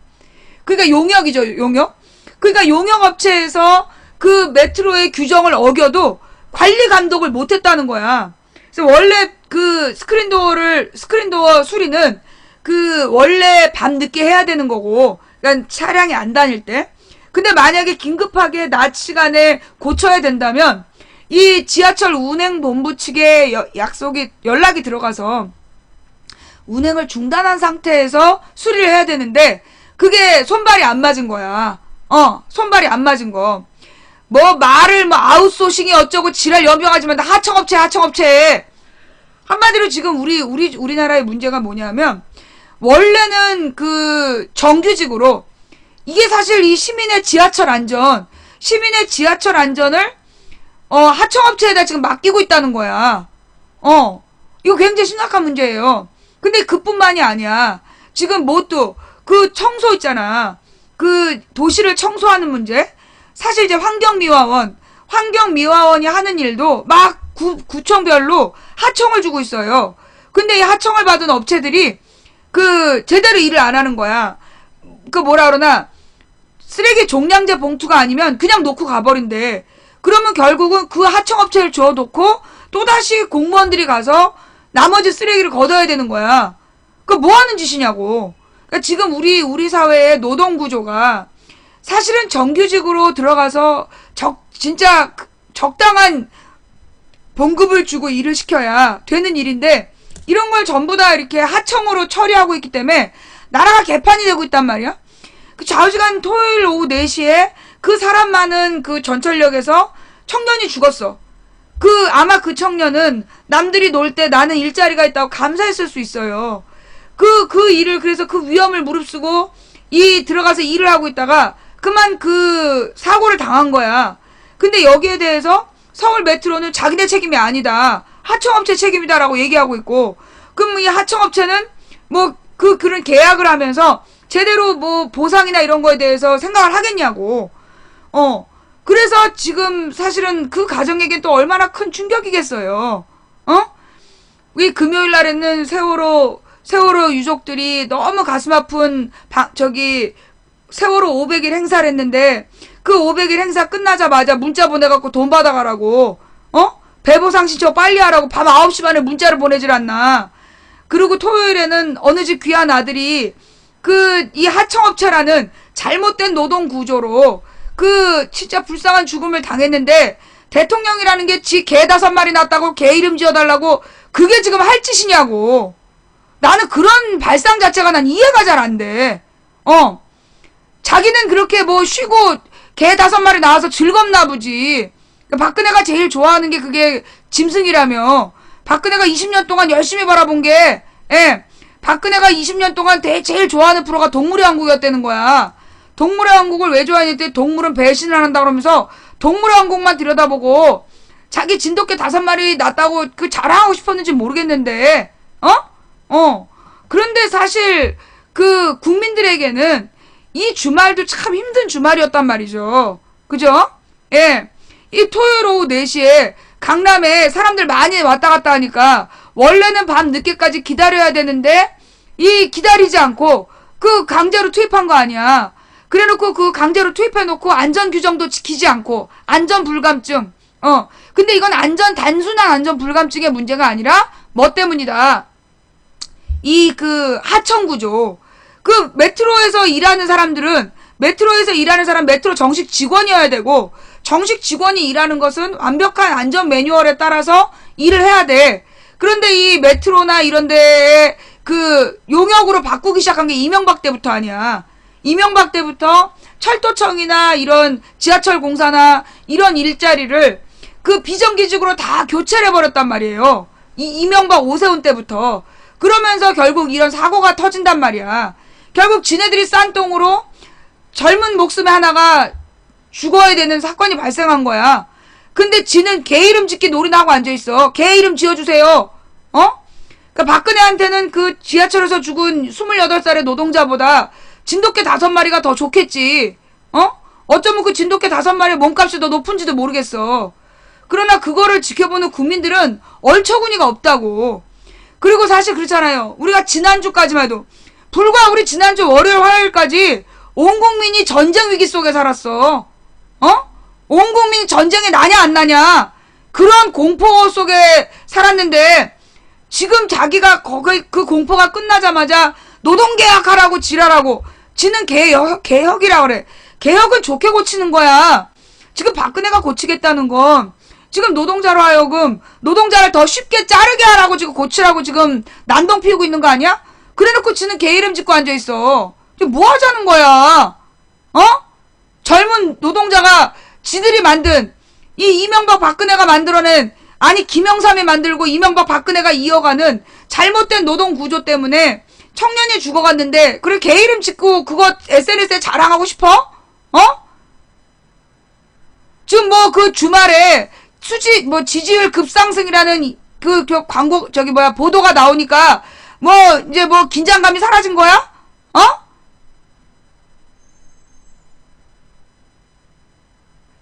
그러니까 용역이죠, 용역. 그러니까 용역업체에서 그 메트로의 규정을 어겨도 관리 감독을 못했다는 거야. 그래서 원래 그 스크린 도어 수리는 그 원래 밤 늦게 해야 되는 거고, 그러니까 차량이 안 다닐 때. 근데 만약에 긴급하게 낮 시간에 고쳐야 된다면 이 지하철 운행본부 측에 연락이 들어가서 운행을 중단한 상태에서 수리를 해야 되는데 그게 손발이 안 맞은 거야. 손발이 안 맞은 거. 말을 아웃소싱이 어쩌고 지랄 연병하지만 하청업체. 한마디로 지금 우리나라의 문제가 뭐냐면 원래는 그 정규직으로 이게 사실 이 시민의 지하철 안전을 하청업체에다 지금 맡기고 있다는 거야. 이거 굉장히 심각한 문제예요. 근데 그뿐만이 아니야. 지금 그 청소 있잖아. 그 도시를 청소하는 문제. 사실 이제 환경미화원이 하는 일도 막 구청별로 하청을 주고 있어요. 근데 이 하청을 받은 업체들이 제대로 일을 안 하는 거야. 쓰레기 종량제 봉투가 아니면 그냥 놓고 가버린대. 그러면 결국은 그 하청업체를 줘놓고 또다시 공무원들이 가서 나머지 쓰레기를 걷어야 되는 거야. 뭐 하는 짓이냐고. 그러니까 지금 우리 사회의 노동 구조가 사실은 정규직으로 들어가서 진짜 적당한 봉급을 주고 일을 시켜야 되는 일인데 이런 걸 전부 다 이렇게 하청으로 처리하고 있기 때문에 나라가 개판이 되고 있단 말이야. 그 좌우지간 토요일 오후 4시에 그 사람 많은 그 전철역에서 청년이 죽었어. 아마 그 청년은 남들이 놀 때 나는 일자리가 있다고 감사했을 수 있어요. 그래서 그 위험을 무릅쓰고 들어가서 일을 하고 있다가 그만 그 사고를 당한 거야. 근데 여기에 대해서 서울 메트로는 자기네 책임이 아니다. 하청업체 책임이다라고 얘기하고 있고, 그럼 이 하청업체는 그런 계약을 하면서 제대로 보상이나 이런 거에 대해서 생각을 하겠냐고. 그래서 지금 사실은 그 가정에겐 또 얼마나 큰 충격이겠어요. 이 금요일 날에는 세월호 유족들이 너무 가슴 아픈 세월호 500일 행사를 했는데 그 500일 행사 끝나자마자 문자 보내갖고 돈 받아가라고 배보상 신청 빨리 하라고 밤 9시 반에 문자를 보내질 않나. 그리고 토요일에는 어느 집 귀한 아들이 이 하청업체라는 잘못된 노동 구조로 진짜 불쌍한 죽음을 당했는데 대통령이라는 게 지 개 5마리 낳았다고 개 이름 지어달라고 그게 지금 할 짓이냐고. 나는 그런 발상 자체가 난 이해가 잘 안 돼. 자기는 그렇게 쉬고 개 5마리 낳아서 즐겁나 보지. 박근혜가 제일 좋아하는 게 그게 짐승이라며. 박근혜가 20년 동안 열심히 바라본 게, 박근혜가 20년 동안 제일 좋아하는 프로가 동물의 왕국이었다는 거야. 동물의 왕국을 왜 좋아했는데 동물은 배신을 한다 그러면서 동물의 왕국만 들여다보고 자기 진돗개 5마리 낳았다고 자랑하고 싶었는지 모르겠는데, 그런데 사실 국민들에게는 이 주말도 참 힘든 주말이었단 말이죠. 그죠? 이 토요일 오후 4시에 강남에 사람들 많이 왔다 갔다 하니까 원래는 밤 늦게까지 기다려야 되는데 기다리지 않고 강제로 투입한 거 아니야. 그래놓고 강제로 투입해놓고 안전규정도 지키지 않고 안전불감증. 근데 이건 단순한 안전불감증의 문제가 아니라 뭐 때문이다. 하청구조. 메트로에서 일하는 사람들은 메트로 정식 직원이어야 되고, 정식 직원이 일하는 것은 완벽한 안전 매뉴얼에 따라서 일을 해야 돼. 그런데 이 메트로나 이런 데에 용역으로 바꾸기 시작한 게 이명박 때부터 아니야. 이명박 때부터 철도청이나 이런 지하철 공사나 이런 일자리를 비정규직으로 다 교체를 해버렸단 말이에요. 이명박 오세훈 때부터. 그러면서 결국 이런 사고가 터진단 말이야. 결국 지네들이 싼 똥으로 젊은 목숨에 하나가 죽어야 되는 사건이 발생한 거야. 근데 지는 개 이름 짓기 놀이나 하고 앉아있어. 개 이름 지어주세요. 그러니까 박근혜한테는 그 지하철에서 죽은 28살의 노동자보다 진돗개 5마리가 더 좋겠지. 어쩌면 그 진돗개 5마리의 몸값이 더 높은지도 모르겠어. 그러나 그거를 지켜보는 국민들은 얼처구니가 없다고. 그리고 사실 그렇잖아요. 우리가 지난주까지만 해도, 불과 우리 지난주 월요일 화요일까지 온 국민이 전쟁 위기 속에 살았어. 온 국민이 전쟁에 나냐 안 나냐, 그런 공포 속에 살았는데 지금 자기가 거기 그 공포가 끝나자마자 노동개혁하라고 지랄하고, 지는 개혁이라 그래. 개혁을 좋게 고치는 거야. 지금 박근혜가 고치겠다는 건 지금 노동자로 하여금 노동자를 더 쉽게 자르게 하라고 지금 고치라고 지금 난동 피우고 있는 거 아니야? 그래놓고 지는 개 이름 짓고 앉아있어. 지금 뭐 하자는 거야? 젊은 노동자가 지들이 만든, 이 이명박 박근혜가 만들어낸, 아니 김영삼이 만들고 이명박 박근혜가 이어가는 잘못된 노동 구조 때문에 청년이 죽어갔는데, 그래 개 이름 짓고 그거 SNS에 자랑하고 싶어? 지금 뭐 그 주말에 지지율 급상승이라는 그 광고, 보도가 나오니까 이제 긴장감이 사라진 거야?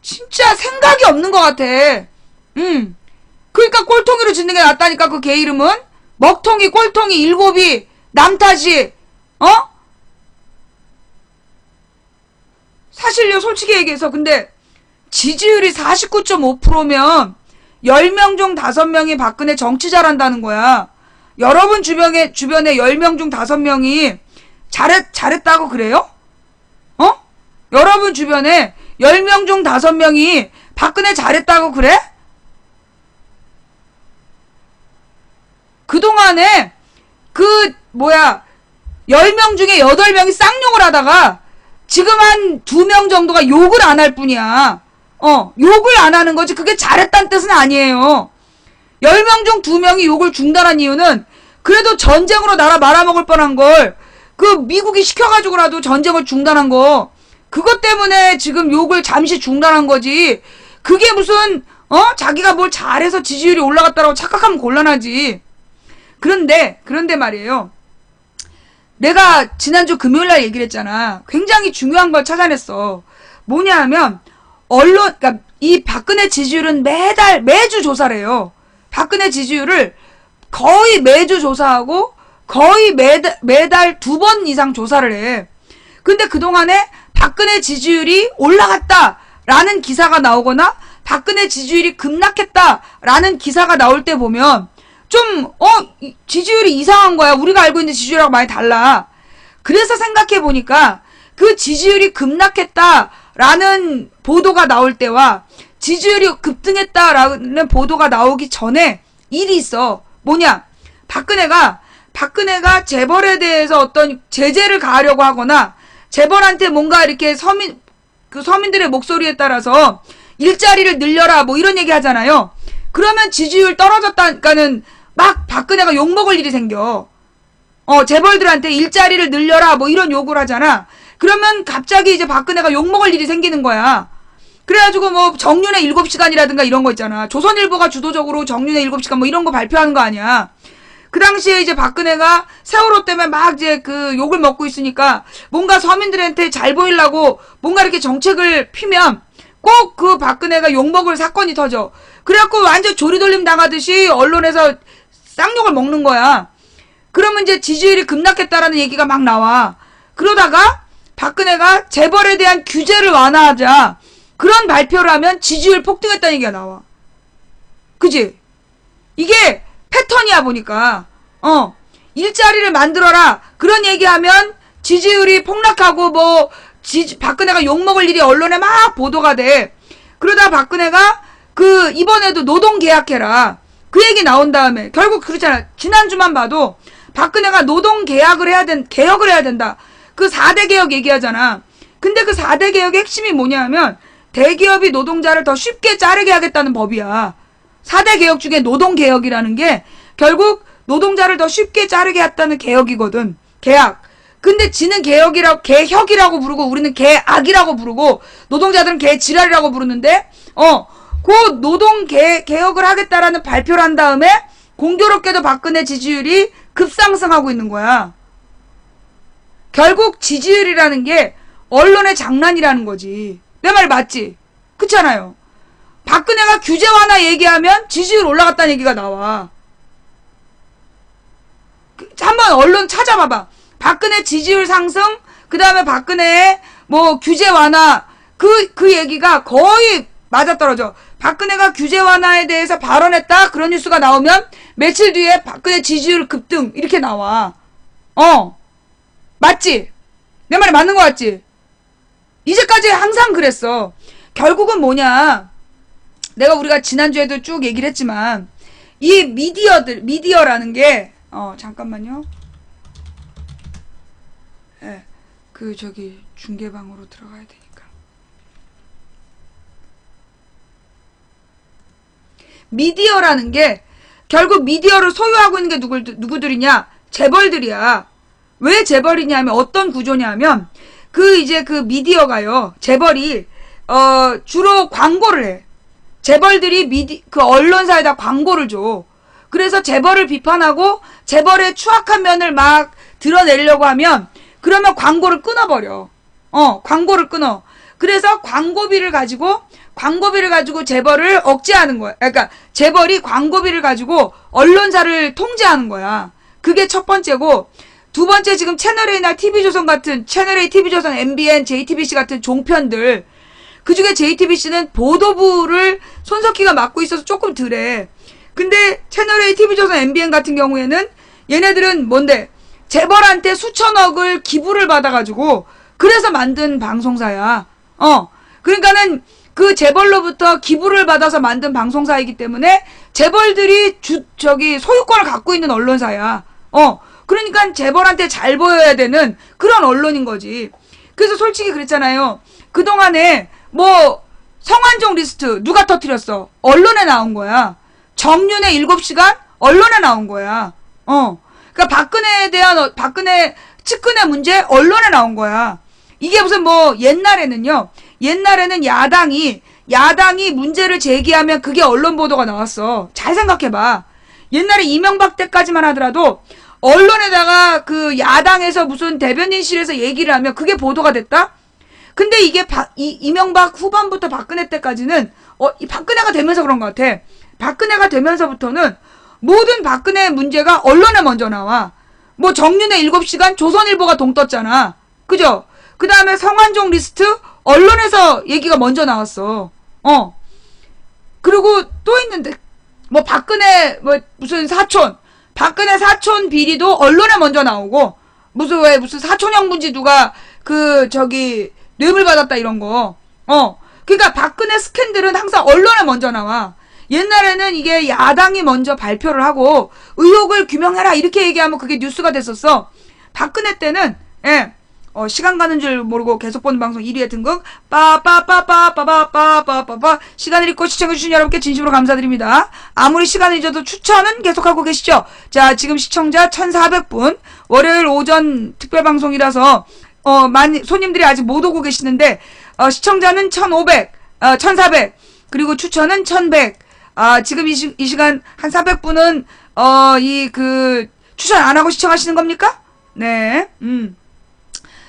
진짜 생각이 없는 것 같아. 그러니까 꼴통이로 짓는 게 낫다니까. 그 개 이름은 먹통이, 꼴통이, 일곱이, 남탓이. 사실요, 솔직히 얘기해서, 근데 지지율이 49.5%면 10명 중 5명이 박근혜 정치 잘한다는 거야. 여러분 주변에 10명 중 5명이 잘했다고 그래요? 여러분 주변에 10명 중 5명이 박근혜 잘했다고 그래? 그동안에 10명 중에 8명이 쌍욕을 하다가 지금 한 2명 정도가 욕을 안 할 뿐이야. 욕을 안 하는 거지. 그게 잘했다는 뜻은 아니에요. 10명 중 2명이 욕을 중단한 이유는, 그래도 전쟁으로 나라 말아먹을 뻔한 걸 미국이 시켜가지고라도 전쟁을 중단한 거, 그것 때문에 지금 욕을 잠시 중단한 거지. 그게 무슨 자기가 뭘 잘해서 지지율이 올라갔다라고 착각하면 곤란하지. 그런데 말이에요. 내가 지난주 금요일날 얘기를 했잖아. 굉장히 중요한 걸 찾아냈어. 뭐냐 하면, 그러니까 이 박근혜 지지율은 매주 조사를 해요. 박근혜 지지율을 거의 매주 조사하고 거의 매달 2번 이상 조사를 해. 근데 그동안에 박근혜 지지율이 올라갔다라는 기사가 나오거나 박근혜 지지율이 급락했다라는 기사가 나올 때 보면 좀 지지율이 이상한 거야. 우리가 알고 있는 지지율하고 많이 달라. 그래서 생각해 보니까 그 지지율이 급락했다라는 보도가 나올 때와 지지율이 급등했다라는 보도가 나오기 전에 일이 있어. 뭐냐? 박근혜가 재벌에 대해서 어떤 제재를 가하려고 하거나 재벌한테 뭔가 이렇게 서민들의 목소리에 따라서 일자리를 늘려라 이런 얘기 하잖아요. 그러면 지지율 떨어졌다니까는 막 박근혜가 욕먹을 일이 생겨. 재벌들한테 일자리를 늘려라 이런 요구를 하잖아. 그러면 갑자기 이제 박근혜가 욕먹을 일이 생기는 거야. 그래가지고 정윤회 7시간이라든가 이런 거 있잖아. 조선일보가 주도적으로 정윤회 7시간 이런 거 발표하는 거 아니야. 그 당시에 이제 박근혜가 세월호 때문에 막 이제 욕을 먹고 있으니까 뭔가 서민들한테 잘 보이려고 뭔가 이렇게 정책을 피면 꼭 그 박근혜가 욕먹을 사건이 터져. 그래갖고 완전 조리돌림 당하듯이 언론에서 쌍욕을 먹는 거야. 그러면 이제 지지율이 급락했다라는 얘기가 막 나와. 그러다가 박근혜가 재벌에 대한 규제를 완화하자 그런 발표를 하면 지지율 폭등했다는 얘기가 나와. 그지? 이게 패턴이야 보니까. 일자리를 만들어라 그런 얘기하면 지지율이 폭락하고 박근혜가 욕먹을 일이 언론에 막 보도가 돼. 그러다 박근혜가 이번에도 노동계약해라 그 얘기 나온 다음에 결국 그렇잖아. 지난주만 봐도 박근혜가 노동계약을 개혁을 해야 된다. 그 4대 개혁 얘기하잖아. 근데 그 4대 개혁의 핵심이 뭐냐 하면 대기업이 노동자를 더 쉽게 자르게 하겠다는 법이야. 4대 개혁 중에 노동개혁이라는 게 결국 노동자를 더 쉽게 자르게 했다는 개혁이거든. 계약. 근데 지는 개혁이라고 부르고 우리는 개악이라고 부르고 노동자들은 개지랄이라고 부르는데 그 노동 개혁을 하겠다라는 발표를 한 다음에 공교롭게도 박근혜 지지율이 급상승하고 있는 거야. 결국 지지율이라는 게 언론의 장난이라는 거지. 내 말 맞지? 그렇잖아요. 박근혜가 규제 완화 얘기하면 지지율 올라갔다는 얘기가 나와. 한번 언론 찾아봐봐. 박근혜 지지율 상승, 그 다음에 박근혜의 뭐 규제 완화, 그 얘기가 거의 맞아떨어져. 박근혜가 규제 완화에 대해서 발언했다? 그런 뉴스가 나오면 며칠 뒤에 박근혜 지지율 급등, 이렇게 나와. 맞지? 내 말이 맞는 거 같지? 이제까지 항상 그랬어. 결국은 뭐냐. 우리가 지난주에도 쭉 얘기를 했지만, 이 미디어라는 게, 잠깐만요. 예, 중계방으로 들어가야 되니까. 미디어라는 게, 결국 미디어를 소유하고 있는 게 누구들이냐? 재벌들이야. 왜 재벌이냐면, 어떤 구조냐면, 그 미디어가요, 재벌이, 주로 광고를 해. 재벌들이 그 언론사에다 광고를 줘. 그래서 재벌을 비판하고 재벌의 추악한 면을 막 드러내려고 하면 그러면 광고를 끊어버려. 광고를 끊어. 그래서 광고비를 가지고 재벌을 억제하는 거야. 그러니까 재벌이 광고비를 가지고 언론사를 통제하는 거야. 그게 첫 번째고, 두 번째, 지금 채널A나 TV조선 같은, 채널A, TV조선, MBN, JTBC 같은 종편들, 그 중에 JTBC는 보도부를 손석희가 맡고 있어서 조금 덜해. 근데 채널A, TV조선, MBN 같은 경우에는 얘네들은 뭔데? 재벌한테 수천억을 기부를 받아가지고 그래서 만든 방송사야. 그러니까는 그 재벌로부터 기부를 받아서 만든 방송사이기 때문에 재벌들이 소유권을 갖고 있는 언론사야. 그러니까 재벌한테 잘 보여야 되는 그런 언론인 거지. 그래서 솔직히 그랬잖아요. 그동안에 성완종 리스트 누가 터뜨렸어? 언론에 나온 거야. 정윤의 7시간? 언론에 나온 거야. 그러니까 박근혜에 대한 박근혜 측근의 문제 언론에 나온 거야. 이게 무슨 옛날에는 야당이 문제를 제기하면 그게 언론 보도가 나왔어. 잘 생각해봐. 옛날에 이명박 때까지만 하더라도 언론에다가 그 야당에서 무슨 대변인실에서 얘기를 하면 그게 보도가 됐다? 근데 이게 이명박 후반부터 박근혜 때까지는 박근혜가 되면서 그런 것 같아. 박근혜가 되면서부터는 모든 박근혜 문제가 언론에 먼저 나와. 정윤의 7시간 조선일보가 동떴잖아. 그죠? 그 다음에 성완종 리스트 언론에서 얘기가 먼저 나왔어. 그리고 또 있는데 박근혜 무슨 박근혜 사촌 비리도 언론에 먼저 나오고, 무슨 사촌 형분지 누가 뇌물 받았다 이런 거. 그러니까 박근혜 스캔들은 항상 언론에 먼저 나와. 옛날에는 이게 야당이 먼저 발표를 하고 의혹을 규명해라 이렇게 얘기하면 그게 뉴스가 됐었어. 박근혜 때는 시간 가는 줄 모르고 계속 보는 방송 1위에 등극 빠빠빠빠빠빠빠빠빠 시간을 잊고 시청해주신 여러분께 진심으로 감사드립니다. 아무리 시간을 잊어도 추천은 계속하고 계시죠. 자, 지금 시청자 1400분, 월요일 오전 특별방송이라서 많이 손님들이 아직 못 오고 계시는데 시청자는 1500, 1400, 그리고 추천은 1100. 지금 이 시간 한 300분은 추천 안 하고 시청하시는 겁니까? 네.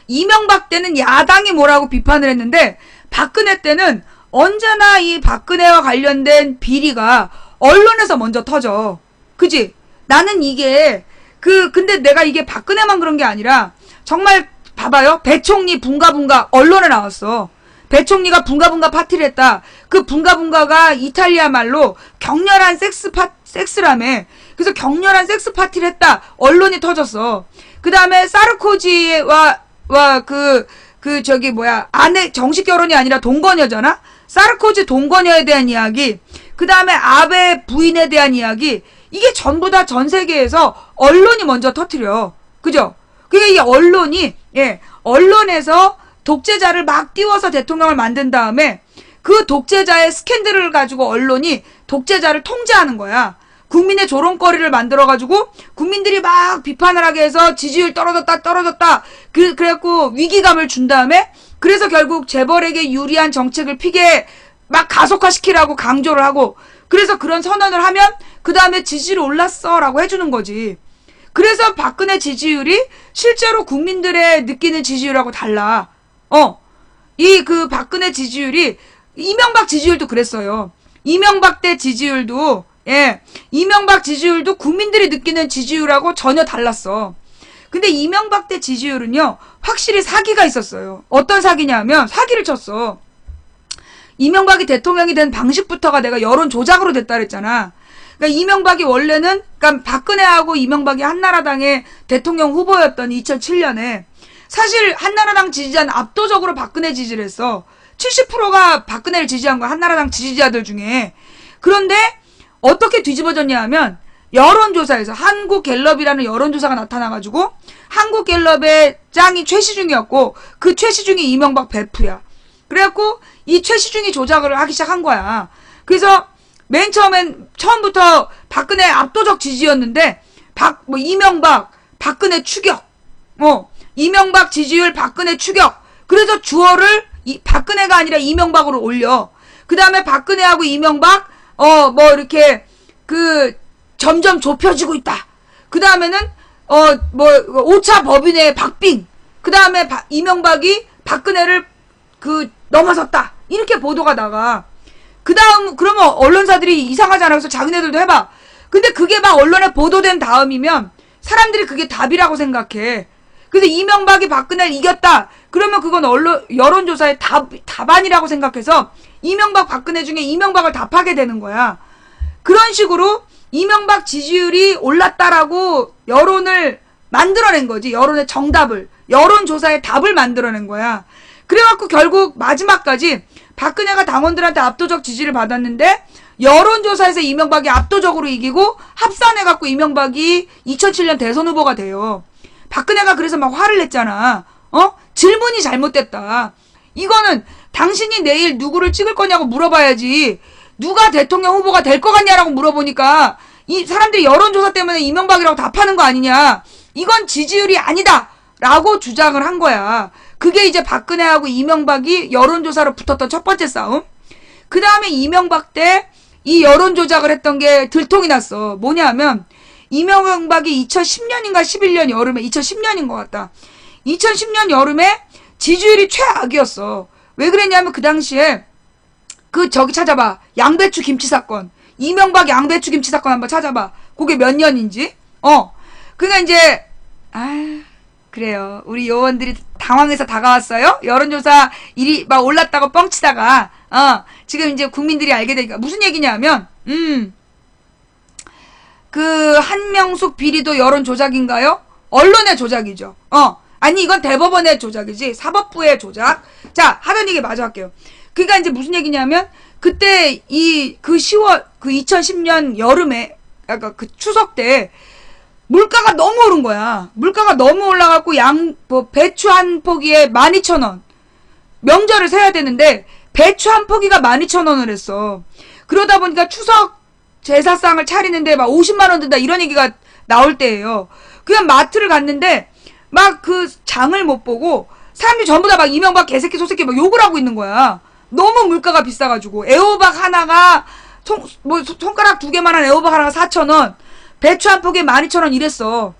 이명박 때는 야당이 뭐라고 비판을 했는데 박근혜 때는 언제나 이 박근혜와 관련된 비리가 언론에서 먼저 터져. 그지? 나는 이게 근데 내가 이게 박근혜만 그런 게 아니라 정말 봐봐요. 배총리 붕가붕가 언론에 나왔어. 배총리가 붕가붕가 파티를 했다. 그 붕가붕가가 이탈리아 말로 격렬한 섹스라며. 그래서 격렬한 섹스 파티를 했다. 언론이 터졌어. 그 다음에 사르코지와 아내 정식 결혼이 아니라 동거녀잖아? 사르코지 동거녀에 대한 이야기. 그 다음에 아베 부인에 대한 이야기. 이게 전부 다 전 세계에서 언론이 먼저 터뜨려. 그죠? 그게 이 언론에서 독재자를 막 띄워서 대통령을 만든 다음에 그 독재자의 스캔들을 가지고 언론이 독재자를 통제하는 거야. 국민의 조롱거리를 만들어가지고 국민들이 막 비판을 하게 해서 지지율 떨어졌다. 그래갖고 위기감을 준 다음에 그래서 결국 재벌에게 유리한 정책을 피게 막 가속화시키라고 강조를 하고 그래서 그런 선언을 하면 그 다음에 지지율이 올랐어 라고 해주는 거지. 그래서 박근혜 지지율이 실제로 국민들의 느끼는 지지율하고 달라. 이 그 박근혜 지지율이 이명박 지지율도 그랬어요. 이명박 때 지지율도 이명박 지지율도 국민들이 느끼는 지지율하고 전혀 달랐어. 근데 이명박 때 지지율은요 확실히 사기가 있었어요. 어떤 사기냐면 사기를 쳤어. 이명박이 대통령이 된 방식부터가 내가 여론 조작으로 됐다 그랬잖아. 그러니까 이명박이 원래는 그러니까 박근혜하고 이명박이 한나라당의 대통령 후보였던 2007년에 사실 한나라당 지지자는 압도적으로 박근혜 지지를 했어. 70%가 박근혜를 지지한 거야. 한나라당 지지자들 중에. 그런데 어떻게 뒤집어졌냐 하면 여론조사에서 한국갤럽이라는 여론조사가 나타나가지고 한국갤럽의 짱이 최시중이었고 그 최시중이 이명박 베프야. 그래갖고 이 최시중이 조작을 하기 시작한 거야. 그래서 맨 처음부터 박근혜 압도적 지지였는데 이명박 박근혜 추격. 이명박 지지율 박근혜 추격. 그래서 주어를 박근혜가 아니라 이명박으로 올려. 그 다음에 박근혜하고 이명박 이렇게 점점 좁혀지고 있다. 그 다음에는 5차 법인의 박빙. 그 다음에 이명박이 박근혜를 넘어섰다. 이렇게 보도가 나가. 그 다음 그러면 언론사들이 이상하잖아. 그래서 자기네들도 해봐. 근데 그게 막 언론에 보도된 다음이면 사람들이 그게 답이라고 생각해. 그래서 이명박이 박근혜를 이겼다. 그러면 그건 여론조사의 답안이라고 생각해서 이명박 박근혜 중에 이명박을 답하게 되는 거야. 그런 식으로 이명박 지지율이 올랐다라고 여론을 만들어낸 거지. 여론의 정답을. 여론조사의 답을 만들어낸 거야. 그래갖고 결국 마지막까지 박근혜가 당원들한테 압도적 지지를 받았는데 여론조사에서 이명박이 압도적으로 이기고 합산해갖고 이명박이 2007년 대선 후보가 돼요. 박근혜가 그래서 막 화를 냈잖아. 질문이 잘못됐다. 이거는 당신이 내일 누구를 찍을 거냐고 물어봐야지. 누가 대통령 후보가 될 것 같냐라고 물어보니까 이 사람들이 여론조사 때문에 이명박이라고 답하는 거 아니냐. 이건 지지율이 아니다. 라고 주장을 한 거야. 그게 이제 박근혜하고 이명박이 여론조사로 붙었던 첫 번째 싸움. 그 다음에 이명박 때 이 여론조작을 했던 게 들통이 났어. 뭐냐면 이명박이 2010년인가 11년 여름에 2010년인 것 같다. 2010년 여름에 지지율이 최악이었어. 왜 그랬냐면 그 당시에 저기 찾아봐. 양배추 김치 사건. 이명박 양배추 김치 사건 한번 찾아봐. 그게 몇 년인지. 그러니까 이제 그래요. 우리 요원들이 당황해서 다가왔어요. 여론조사 일이 막 올랐다고 뻥치다가 지금 이제 국민들이 알게 되니까 무슨 얘기냐면 한명숙 비리도 여론 조작인가요? 언론의 조작이죠. 아니 이건 대법원의 조작이지. 사법부의 조작. 자, 하던 얘기 마저 할게요. 그러니까 이제 무슨 얘기냐면 그때 2010년 여름에 아까 그 추석 때 물가가 너무 오른 거야. 물가가 너무 올라갖고 배추 한 포기에 12,000원. 명절을 세야 되는데 배추 한 포기가 12,000원을 했어. 그러다 보니까 추석 제사상을 차리는데 막 50만 원 든다 이런 얘기가 나올 때예요. 그냥 마트를 갔는데 막 장을 못 보고 사람들이 전부 다 막 이명박 개새끼 소새끼 막 욕을 하고 있는 거야. 너무 물가가 비싸가지고 애호박 하나가 손가락 2개만한 애호박 하나가 4,000원. 배추 한 포기에 12,000원 이랬어.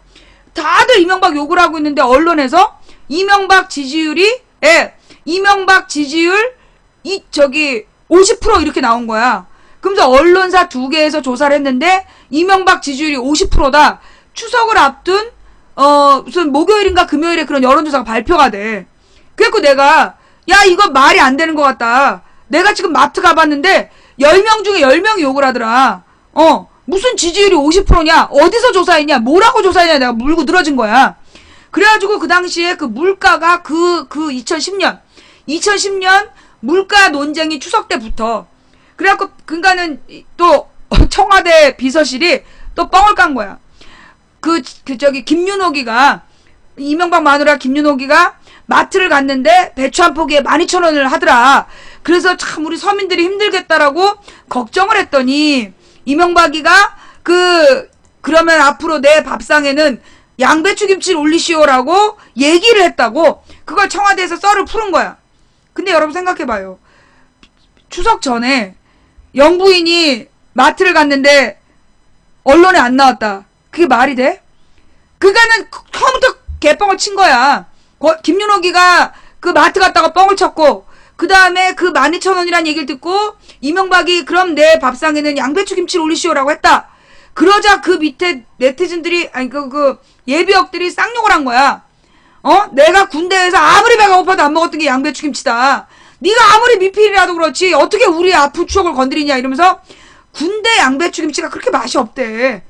다들 이명박 욕을 하고 있는데 언론에서 이명박 지지율 50% 이렇게 나온 거야. 그러면서 언론사 2개에서 조사를 했는데 이명박 지지율이 50%다. 추석을 앞둔 무슨 목요일인가 금요일에 그런 여론조사가 발표가 돼. 그래갖고 내가 야 이거 말이 안 되는 것 같다. 내가 지금 마트 가봤는데 10명 중에 10명이 욕을 하더라. 무슨 지지율이 50%냐? 어디서 조사했냐? 뭐라고 조사했냐? 내가 물고 늘어진 거야. 그래가지고 그 당시에 그 물가가 2010년 물가 논쟁이 추석 때부터. 그래갖고 그니까는 또 청와대 비서실이 또 뻥을 깐 거야. 김윤옥이가 이명박 마누라 김윤옥이가 마트를 갔는데 배추 한 포기에 12,000원을 하더라. 그래서 참 우리 서민들이 힘들겠다라고 걱정을 했더니 이명박이가 그러면 앞으로 내 밥상에는 양배추김치를 올리시오라고 얘기를 했다고 그걸 청와대에서 썰을 푸는 거야. 근데 여러분 생각해봐요. 추석 전에 영부인이 마트를 갔는데 언론에 안 나왔다. 그게 말이 돼? 그거는 처음부터 개뻥을 친 거야. 김윤옥이가 그 마트 갔다가 뻥을 쳤고 그 다음에 그 12,000원이란 얘기를 듣고 이명박이 그럼 내 밥상에는 양배추김치를 올리시오라고 했다. 그러자 그 밑에 네티즌들이 아니 그 예비역들이 쌍욕을 한 거야. 내가 군대에서 아무리 배가 고파도 안 먹었던 게 양배추김치다. 네가 아무리 미필이라도 그렇지 어떻게 우리 아픈 추억을 건드리냐 이러면서 군대 양배추김치가 그렇게 맛이 없대.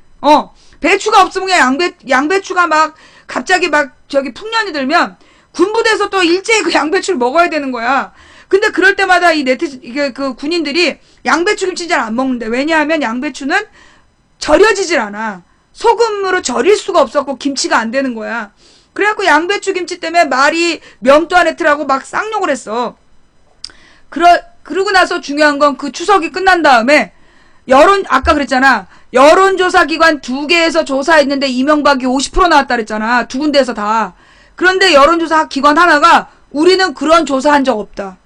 배추가 없으면 그냥 양배추가 막 갑자기 막 저기 풍년이 들면 군부대에서 또 일제히 그 양배추를 먹어야 되는 거야. 근데 그럴 때마다 이 이게 그 군인들이 양배추김치 잘 안 먹는데 왜냐하면 양배추는 절여지질 않아. 소금으로 절일 수가 없었고 김치가 안 되는 거야. 그래갖고 양배추김치 때문에 말이 명도 안 했더라고 막 쌍욕을 했어. 그러고 나서 중요한 건 그 추석이 끝난 다음에 아까 그랬잖아. 여론조사 기관 2개에서 조사했는데 이명박이 50% 나왔다 그랬잖아. 2군데에서 다. 그런데 여론조사 기관 하나가 우리는 그런 조사한 적 없다.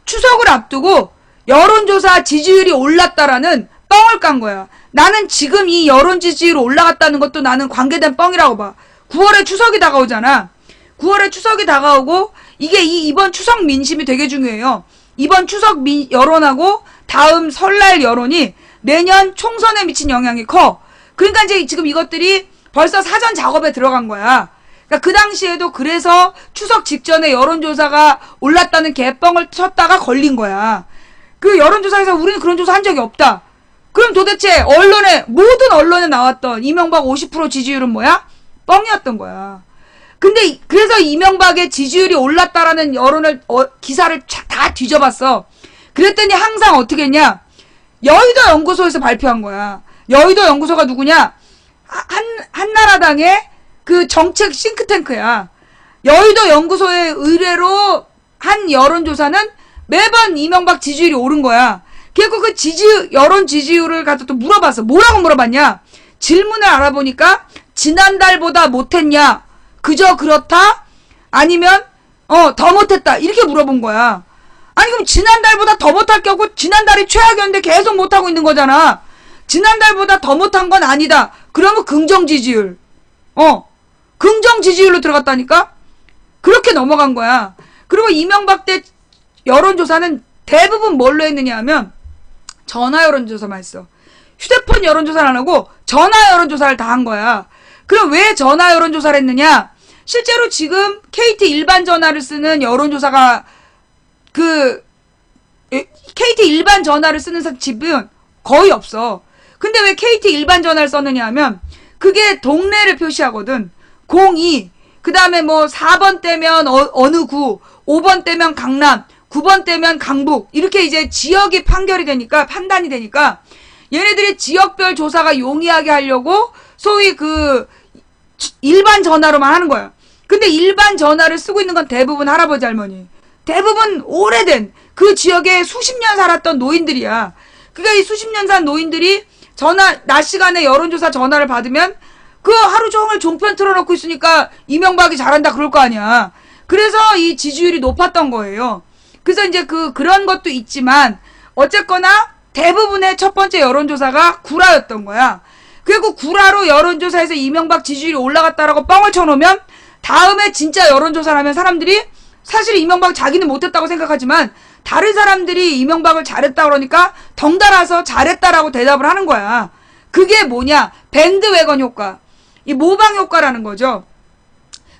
추석을 앞두고 여론조사 지지율이 올랐다라는 뻥을 깐 거야. 나는 지금 이 여론 지지율이 올라갔다는 것도 나는 관계된 뻥이라고 봐. 9월에 추석이 다가오잖아. 9월에 추석이 다가오고 이게 이번 추석 민심이 되게 중요해요. 이번 추석 여론하고 다음 설날 여론이 내년 총선에 미친 영향이 커. 그러니까 이제 지금 이것들이 벌써 사전 작업에 들어간 거야. 그러니까 그 당시에도 그래서 추석 직전에 여론조사가 올랐다는 개뻥을 쳤다가 걸린 거야. 그 여론조사에서 우리는 그런 조사 한 적이 없다. 그럼 도대체 모든 언론에 나왔던 이명박 50% 지지율은 뭐야? 뻥이었던 거야. 근데 그래서 이명박의 지지율이 올랐다라는 여론을 기사를 다 뒤져봤어. 그랬더니 항상 어떻게 했냐? 여의도 연구소에서 발표한 거야. 여의도 연구소가 누구냐? 한나라당의 그 정책 싱크탱크야. 여의도 연구소의 의뢰로 한 여론조사는 매번 이명박 지지율이 오른 거야. 그리고 그 여론 지지율을 가지고 또 물어봤어. 뭐라고 물어봤냐? 질문을 알아보니까 지난달보다 못했냐? 그저 그렇다? 아니면 더 못했다. 이렇게 물어본 거야. 아니 그럼 지난달보다 더 못할 게 없고 지난달이 최악이었는데 계속 못하고 있는 거잖아. 지난달보다 더 못한 건 아니다. 그러면 긍정 지지율. 긍정 지지율로 들어갔다니까? 그렇게 넘어간 거야. 그리고 이명박 때 여론조사는 대부분 뭘로 했느냐 하면 전화 여론조사만 했어. 휴대폰 여론조사를 안 하고 전화 여론조사를 다 한 거야. 그럼 왜 전화 여론조사를 했느냐? 실제로 지금 KT 일반 전화를 쓰는 여론조사가 KT 일반 전화를 쓰는 집은 거의 없어. 근데 왜 KT 일반 전화를 썼느냐 하면 그게 동네를 표시하거든. 02, 그 다음에 뭐 4번 떼면 어느 구, 5번 떼면 강남, 9번 떼면 강북 이렇게 이제 지역이 판단이 되니까 얘네들이 지역별 조사가 용이하게 하려고 소위 그 일반 전화로만 하는 거야. 근데 일반 전화를 쓰고 있는 건 대부분 할아버지 할머니. 대부분 오래된 그 지역에 수십 년 살았던 노인들이야. 그러니까 이 수십 년 산 노인들이 낮 시간에 여론조사 전화를 받으면 그 하루 종일 종편 틀어놓고 있으니까 이명박이 잘한다 그럴 거 아니야. 그래서 이 지지율이 높았던 거예요. 그래서 이제 그런 것도 있지만 어쨌거나 대부분의 첫 번째 여론조사가 구라였던 거야. 그리고 구라로 여론조사에서 이명박 지지율이 올라갔다라고 뻥을 쳐놓으면 다음에 진짜 여론조사를 하면 사람들이 사실 이명박 자기는 못했다고 생각하지만 다른 사람들이 이명박을 잘했다 그러니까 덩달아서 잘했다라고 대답을 하는 거야. 그게 뭐냐? 밴드웨건 효과. 이 모방 효과라는 거죠.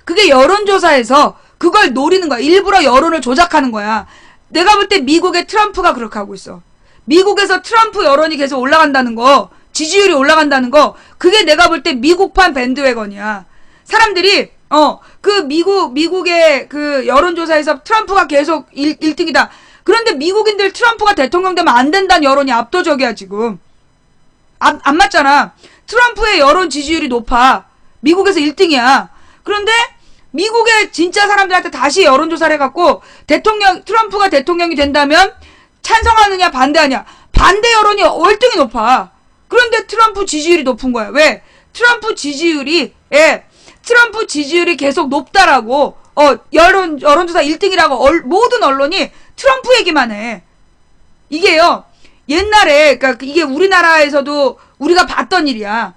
그게 여론조사에서 그걸 노리는 거야. 일부러 여론을 조작하는 거야. 내가 볼 때 미국의 트럼프가 그렇게 하고 있어. 미국에서 트럼프 여론이 계속 올라간다는 거, 지지율이 올라간다는 거, 그게 내가 볼 때 미국판 밴드웨건이야. 사람들이 미국의 그 여론조사에서 트럼프가 계속 1등이다. 그런데 미국인들 트럼프가 대통령 되면 안 된다는 여론이 압도적이야 지금. 안 맞잖아. 트럼프의 여론 지지율이 높아. 미국에서 1등이야. 그런데 미국의 진짜 사람들한테 다시 여론조사를 해갖고 트럼프가 대통령이 된다면 찬성하느냐 반대하냐. 반대 여론이 월등히 높아. 그런데 트럼프 지지율이 높은 거야. 왜? 트럼프 지지율이 계속 높다라고 여론조사 1등이라고 모든 언론이 트럼프 얘기만 해. 이게요. 옛날에 그러니까 이게 우리나라에서도 우리가 봤던 일이야.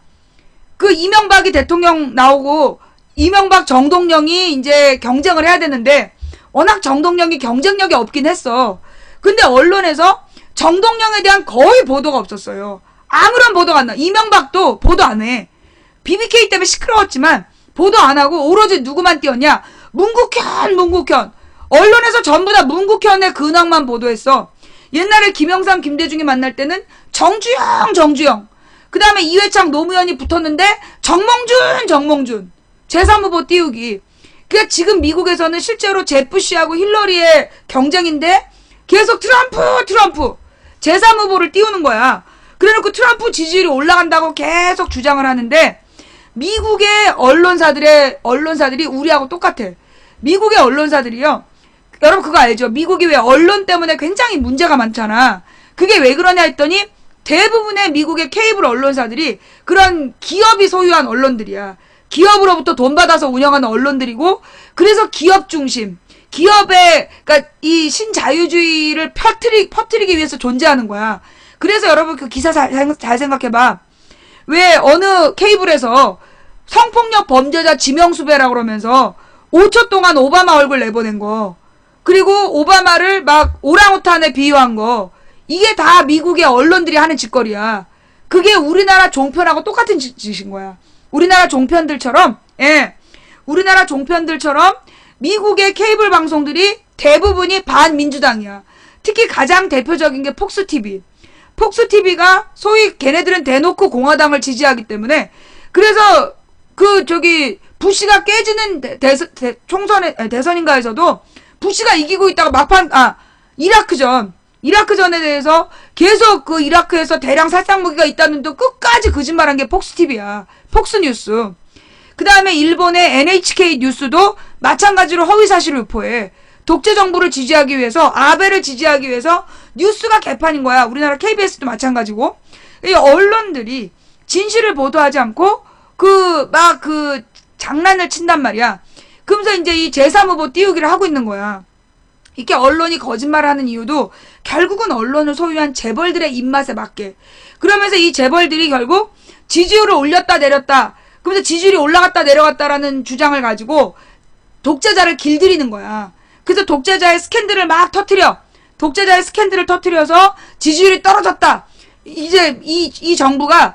그 이명박이 대통령 나오고 이명박 정동영이 이제 경쟁을 해야 되는데 워낙 정동영이 경쟁력이 없긴 했어. 근데 언론에서 정동영에 대한 거의 보도가 없었어요. 아무런 보도가 안 나. 이명박도 보도 안 해. BBK 때문에 시끄러웠지만 보도 안 하고 오로지 누구만 띄웠냐? 문국현. 언론에서 전부 다 문국현의 근황만 보도했어. 옛날에 김영삼, 김대중이 만날 때는 정주영. 그 다음에 이회창, 노무현이 붙었는데 정몽준. 제3후보 띄우기. 그러니까 지금 미국에서는 실제로 제프씨하고 힐러리의 경쟁인데 계속 트럼프. 제3후보를 띄우는 거야. 그래놓고 트럼프 지지율이 올라간다고 계속 주장을 하는데 미국의 언론사들이 우리하고 똑같아. 미국의 언론사들이요. 여러분 그거 알죠? 미국이 왜 언론 때문에 굉장히 문제가 많잖아. 그게 왜 그러냐 했더니 대부분의 미국의 케이블 언론사들이 그런 기업이 소유한 언론들이야. 기업으로부터 돈 받아서 운영하는 언론들이고 그래서 기업 중심. 기업의 그러니까 이 신자유주의를 퍼뜨리기 위해서 존재하는 거야. 그래서 여러분 그 기사 잘 생각해봐. 왜 어느 케이블에서 성폭력 범죄자 지명수배라고 그러면서 5초 동안 오바마 얼굴 내보낸 거. 그리고 오바마를 막 오랑우탄에 비유한 거. 이게 다 미국의 언론들이 하는 짓거리야. 그게 우리나라 종편하고 똑같은 짓인 거야. 우리나라 종편들처럼 미국의 케이블 방송들이 대부분이 반민주당이야. 특히 가장 대표적인 게 폭스TV. 폭스TV가 소위 걔네들은 대놓고 공화당을 지지하기 때문에 그래서 부시가 깨지는 대선인가에서도 부시가 이기고 있다가 막판 이라크전에 대해서 계속 그 이라크에서 대량 살상 무기가 있다는 또 끝까지 거짓말한 게 폭스TV야. 폭스뉴스. 그 다음에 일본의 NHK 뉴스도 마찬가지로 허위사실을 유포해. 독재 정부를 지지하기 위해서 아베를 지지하기 위해서 뉴스가 개판인 거야. 우리나라 KBS도 마찬가지고. 이 언론들이 진실을 보도하지 않고 장난을 친단 말이야. 그러면서 이제 이 제3후보 띄우기를 하고 있는 거야. 이렇게 언론이 거짓말을 하는 이유도 결국은 언론을 소유한 재벌들의 입맛에 맞게. 그러면서 이 재벌들이 결국 지지율을 올렸다 내렸다. 그러면서 지지율이 올라갔다 내려갔다라는 주장을 가지고 독재자를 길들이는 거야. 그래서 독재자의 스캔들을 막 터뜨려. 독재자의 스캔들을 터뜨려서 지지율이 떨어졌다. 이제 이 정부가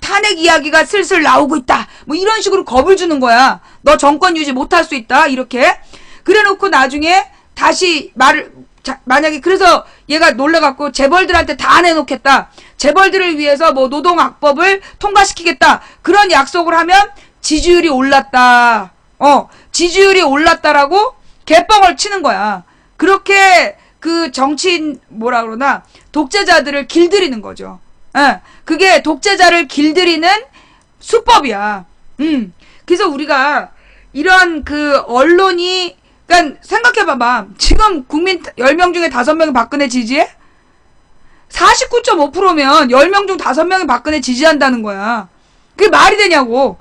탄핵 이야기가 슬슬 나오고 있다. 뭐 이런 식으로 겁을 주는 거야. 너 정권 유지 못할 수 있다. 이렇게. 그래놓고 나중에 다시 만약에 그래서 얘가 놀래갖고 재벌들한테 다 내놓겠다. 재벌들을 위해서 뭐 노동악법을 통과시키겠다. 그런 약속을 하면 지지율이 올랐다. 지지율이 올랐다라고 개뻥을 치는 거야. 그렇게 그 정치인 독재자들을 길들이는 거죠. 그게 독재자를 길들이는 수법이야. 그래서 우리가 이런 그 언론이 그러니까 생각해봐봐. 지금 국민 10명 중에 5명이 박근혜 지지해? 49.5%면 10명 중 5명이 박근혜 지지한다는 거야. 그게 말이 되냐고.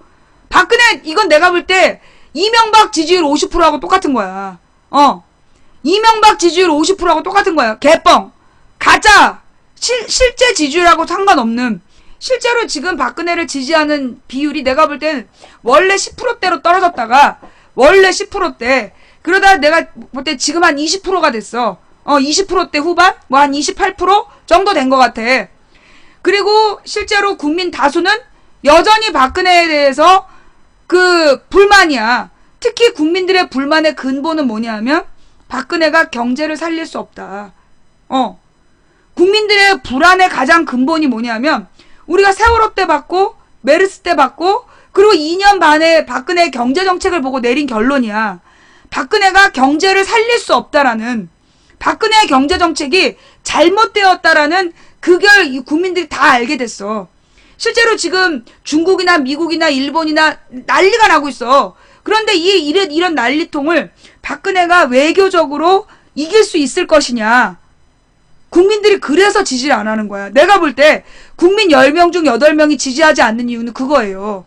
박근혜 이건 내가 볼 때 이명박 지지율 50%하고 똑같은 거야. 이명박 지지율 50%하고 똑같은 거야. 개뻥. 가짜. 실제 지지율하고 상관없는. 실제로 지금 박근혜를 지지하는 비율이 내가 볼 땐 원래 10%대로 떨어졌다가 원래 10%대 그러다 내가 볼 때 지금 한 20%가 됐어. 20%대 후반? 뭐 한 28% 정도 된 것 같아. 그리고 실제로 국민 다수는 여전히 박근혜에 대해서 그 불만이야. 특히 국민들의 불만의 근본은 뭐냐 하면 박근혜가 경제를 살릴 수 없다. 국민들의 불안의 가장 근본이 뭐냐 하면 우리가 세월호 때 봤고 메르스 때 봤고 그리고 2년 반에 박근혜의 경제정책을 보고 내린 결론이야. 박근혜가 경제를 살릴 수 없다라는 박근혜의 경제정책이 잘못되었다라는 그걸 국민들이 다 알게 됐어. 실제로 지금 중국이나 미국이나 일본이나 난리가 나고 있어. 그런데 이런 난리통을 박근혜가 외교적으로 이길 수 있을 것이냐. 국민들이 그래서 지지를 안 하는 거야. 내가 볼 때 국민 10명 중 8명이 지지하지 않는 이유는 그거예요.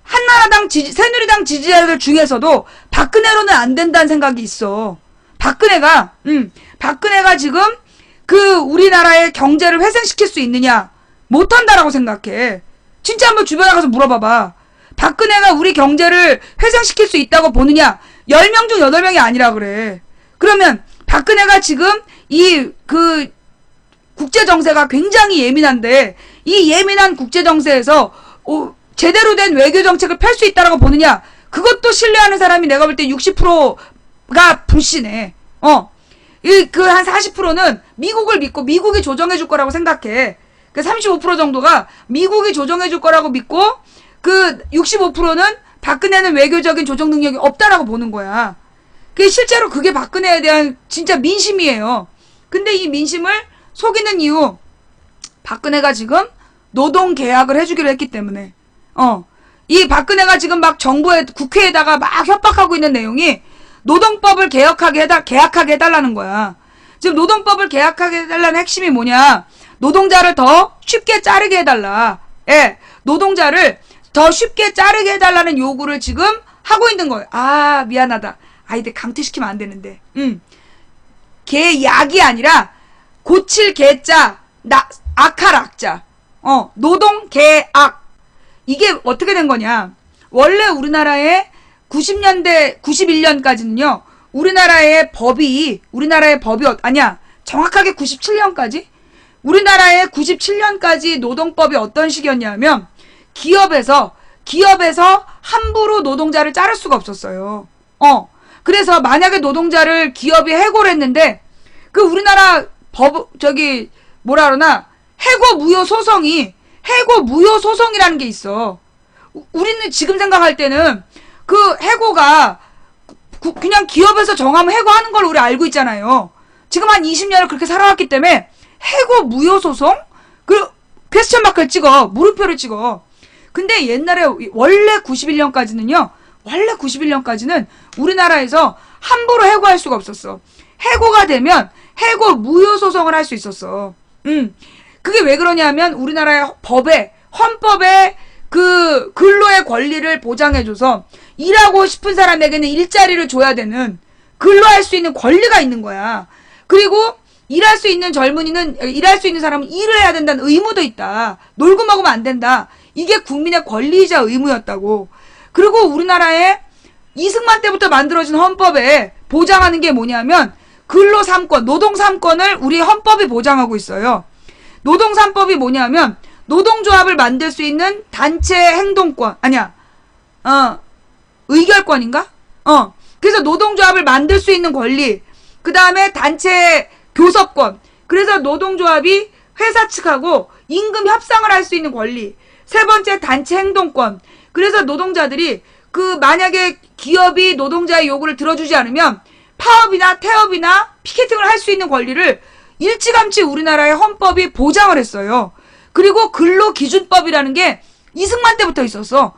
한나라당 새누리당 지지자들 중에서도 박근혜로는 안 된다는 생각이 있어. 박근혜가 지금 우리나라의 경제를 회생시킬 수 있느냐? 못한다라고 생각해. 진짜 한번 주변에 가서 물어봐봐. 박근혜가 우리 경제를 회생시킬 수 있다고 보느냐? 10명 중 8명이 아니라 그래. 그러면 박근혜가 지금 국제정세가 굉장히 예민한데 이 예민한 국제정세에서 제대로 된 외교정책을 펼 수 있다라고 보느냐? 그것도 신뢰하는 사람이 내가 볼 때 60%가 불씨네. 한 40%는 미국을 믿고 미국이 조정해 줄 거라고 생각해. 35% 정도가 미국이 조정해 줄 거라고 믿고 65%는 박근혜는 외교적인 조정 능력이 없다라고 보는 거야. 실제로 그게 박근혜에 대한 진짜 민심이에요. 근데 이 민심을 속이는 이유, 박근혜가 지금 노동계약을 해주기로 했기 때문에. 이 박근혜가 지금 막 국회에다가 막 협박하고 있는 내용이 노동법을 계약하게 해달라는 거야. 지금 노동법을 계약하게 해달라는 핵심이 뭐냐? 노동자를 더 쉽게 자르게 해달라. 예, 노동자를 더 쉽게 자르게 해달라는 요구를 지금 하고 있는 거예요. 아, 미안하다. 아이들 강퇴시키면 안 되는데. 계약이 아니라 고칠 계자, 악할 악자. 노동계약. 이게 어떻게 된 거냐? 원래 우리나라의 91년까지는요. 우리나라의 법이 아니야. 정확하게 97년까지? 우리나라의 97년까지 노동법이 어떤 식이었냐면 기업에서 함부로 노동자를 자를 수가 없었어요. 그래서 만약에 노동자를 기업이 해고를 했는데 우리나라 해고 무효 소송이라는 게 있어. 우리는 지금 생각할 때는 해고가 그냥 기업에서 정하면 해고하는 걸 우리 알고 있잖아요. 지금 한 20년을 그렇게 살아왔기 때문에 해고 무효 소송? 퀘스천 마크를 찍어. 물음표를 찍어. 근데 옛날에 원래 91년까지는 우리나라에서 함부로 해고할 수가 없었어. 해고가 되면 해고 무효 소송을 할 수 있었어. 그게 왜 그러냐면 우리나라의 헌법에 근로의 권리를 보장해줘서 일하고 싶은 사람에게는 일자리를 줘야 되는 근로할 수 있는 권리가 있는 거야. 그리고 일할 수 있는 사람은 일을 해야 된다는 의무도 있다. 놀고 먹으면 안 된다. 이게 국민의 권리이자 의무였다고. 그리고 우리나라의 이승만 때부터 만들어진 헌법에 보장하는 게 뭐냐면 근로 3권, 노동 3권을 우리 헌법이 보장하고 있어요. 노동 3법이 뭐냐면 노동조합을 만들 수 있는 단체 행동권, 의결권인가? 그래서 노동조합을 만들 수 있는 권리, 그 다음에 단체 교섭권, 그래서 노동조합이 회사 측하고 임금 협상을 할 수 있는 권리, 세 번째 단체 행동권, 그래서 노동자들이 만약에 기업이 노동자의 요구를 들어주지 않으면 파업이나 태업이나 피켓팅을 할 수 있는 권리를 일찌감치 우리나라의 헌법이 보장을 했어요. 그리고 근로기준법이라는 게 이승만 때부터 있었어.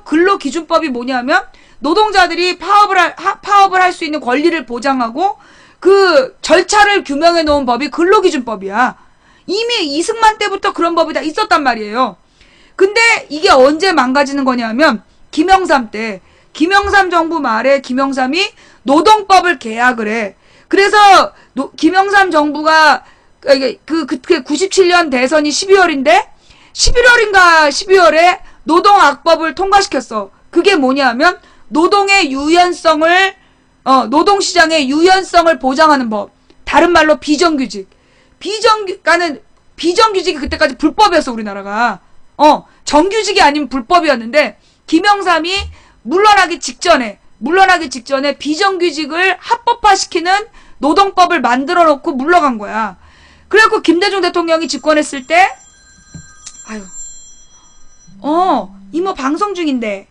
근로기준법이 뭐냐면 노동자들이 파업을 할 수 있는 권리를 보장하고 절차를 규명해 놓은 법이 근로기준법이야. 이미 이승만 때부터 그런 법이 다 있었단 말이에요. 근데 이게 언제 망가지는 거냐면 김영삼 때, 김영삼 정부 말에 김영삼이 노동법을 개약을 해. 그래서 김영삼 정부가 97년 대선이 12월인데 11월인가 12월에 노동악법을 통과시켰어. 그게 뭐냐면 노동의 유연성을 노동시장의 유연성을 보장하는 법. 다른 말로 비정규직. 비정규직이 그때까지 불법이었어, 우리나라가. 정규직이 아니면 불법이었는데 김영삼이 물러나기 직전에 비정규직을 합법화시키는 노동법을 만들어 놓고 물러간 거야. 그래갖고 김대중 대통령이 집권했을 때 이모 방송 중인데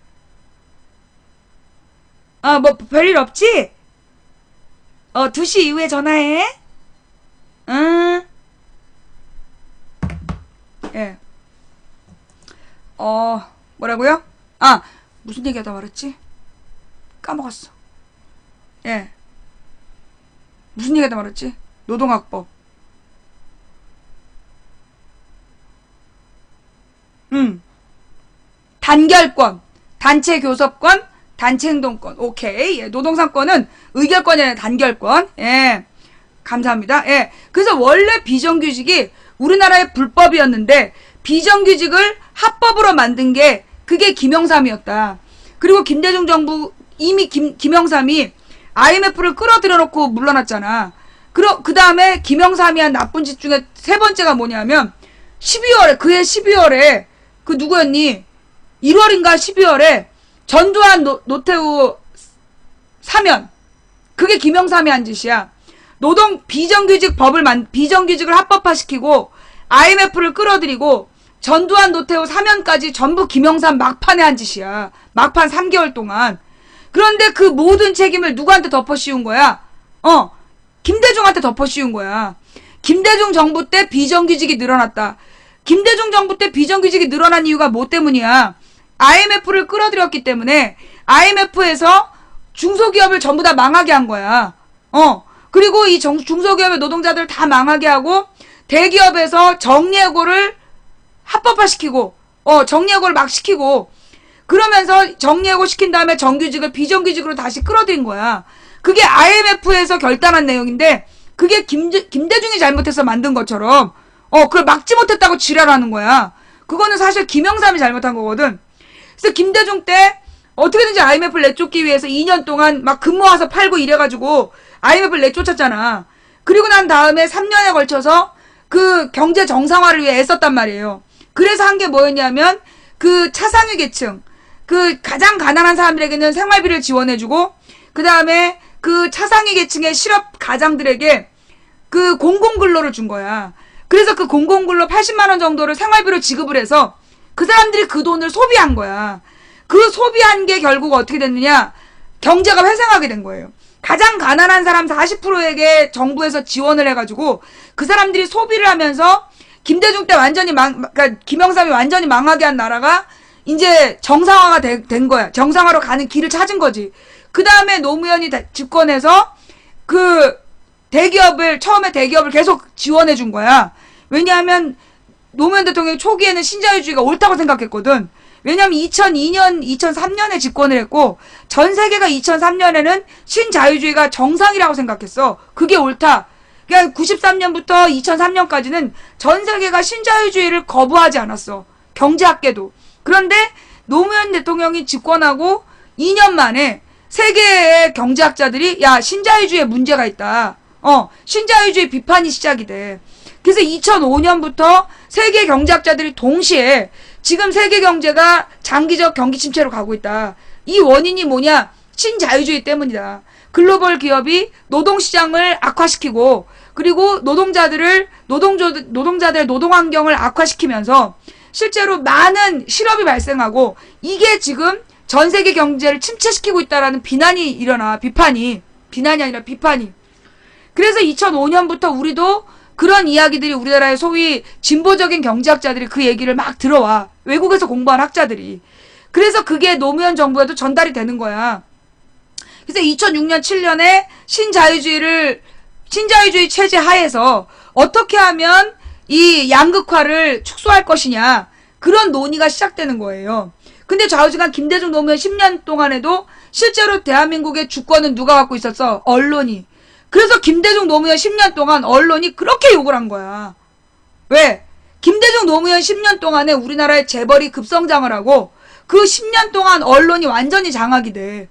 뭐 별일 없지? 2시 이후에 전화해. 예. 뭐라고요? 무슨 얘기하다 말았지? 까먹었어. 예. 무슨 얘기하다 말았지? 노동학법. 단결권, 단체 교섭권, 단체 행동권. 오케이. 예, 노동상권은 의결권이 아니라 단결권. 예. 감사합니다. 예. 그래서 원래 비정규직이 우리나라의 불법이었는데 비정규직을 합법으로 만든 게 그게 김영삼이었다. 그리고 김대중 정부 이미 김영삼이 IMF를 끌어들여 놓고 물러났잖아. 그 다음에 김영삼이 한 나쁜 짓 중에 세 번째가 뭐냐면 12월에 그해 12월에 그 누구였니? 1월인가 12월에 전두환 노태우 사면. 그게 김영삼이 한 짓이야. 비정규직을 합법화시키고 IMF를 끌어들이고 전두환 노태우 사면까지 전부 김영삼 막판에 한 짓이야. 막판 3개월 동안. 그런데 그 모든 책임을 누구한테 덮어씌운 거야? 김대중한테 덮어씌운 거야. 김대중 정부 때 비정규직이 늘어났다. 김대중 정부 때 비정규직이 늘어난 이유가 뭐 때문이야? IMF를 끌어들였기 때문에 IMF에서 중소기업을 전부 다 망하게 한 거야. 그리고 이 중소기업의 노동자들 다 망하게 하고 대기업에서 정리해고를 합법화시키고 정리해고를 막 시키고 그러면서 정리해고 시킨 다음에 정규직을 비정규직으로 다시 끌어들인 거야. 그게 IMF에서 결단한 내용인데 그게 김대중이 잘못해서 만든 것처럼 그걸 막지 못했다고 지랄하는 거야. 그거는 사실 김영삼이 잘못한 거거든. 그래서 김대중 때 어떻게든지 IMF를 내쫓기 위해서 2년 동안 막 금 모아서 팔고 이래가지고 IMF를 내쫓았잖아. 그리고 난 다음에 3년에 걸쳐서 그 경제 정상화를 위해 애썼단 말이에요. 그래서 한 게 뭐였냐면 그 차상위 계층, 그 가장 가난한 사람들에게는 생활비를 지원해주고 그 다음에 그 차상위 계층의 실업 가장들에게 그 공공근로를 준 거야. 그래서 그 공공근로 80만 원 정도를 생활비로 지급을 해서 그 사람들이 그 돈을 소비한 거야. 그 소비한 게 결국 어떻게 됐느냐? 경제가 회생하게 된 거예요. 가장 가난한 사람 40%에게 정부에서 지원을 해가지고 그 사람들이 소비를 하면서 김대중 때 그러니까 김영삼이 완전히 망하게 한 나라가 이제 정상화가 된 거야. 정상화로 가는 길을 찾은 거지. 그 다음에 노무현이 집권해서 처음에 대기업을 계속 지원해 준 거야. 왜냐하면 노무현 대통령이 초기에는 신자유주의가 옳다고 생각했거든. 왜냐면 2002년, 2003년에 집권을 했고 전 세계가 2003년에는 신자유주의가 정상이라고 생각했어. 그게 옳다. 그러니까 93년부터 2003년까지는 전 세계가 신자유주의를 거부하지 않았어. 경제학계도. 그런데 노무현 대통령이 집권하고 2년 만에 세계의 경제학자들이 신자유주의에 문제가 있다. 신자유주의 비판이 시작이 돼. 그래서 2005년부터 세계 경제학자들이 동시에 지금 세계 경제가 장기적 경기 침체로 가고 있다. 이 원인이 뭐냐? 신자유주의 때문이다. 글로벌 기업이 노동시장을 악화시키고 그리고 노동자들의 노동 환경을 악화시키면서 실제로 많은 실업이 발생하고 이게 지금 전 세계 경제를 침체시키고 있다라는 비난이 일어나. 비판이 아니라 비판이. 그래서 2005년부터 우리도 그런 이야기들이 우리나라의 소위 진보적인 경제학자들이 그 얘기를 막 들어와. 외국에서 공부한 학자들이. 그래서 그게 노무현 정부에도 전달이 되는 거야. 그래서 2006년, 7년에 신자유주의 체제 하에서 어떻게 하면 이 양극화를 축소할 것이냐. 그런 논의가 시작되는 거예요. 근데 좌우지간 김대중 노무현 10년 동안에도 실제로 대한민국의 주권은 누가 갖고 있었어? 언론이. 그래서 김대중 노무현 10년 동안 언론이 그렇게 욕을 한 거야. 왜? 김대중 노무현 10년 동안에 우리나라의 재벌이 급성장을 하고 그 10년 동안 언론이 완전히 장악이 돼.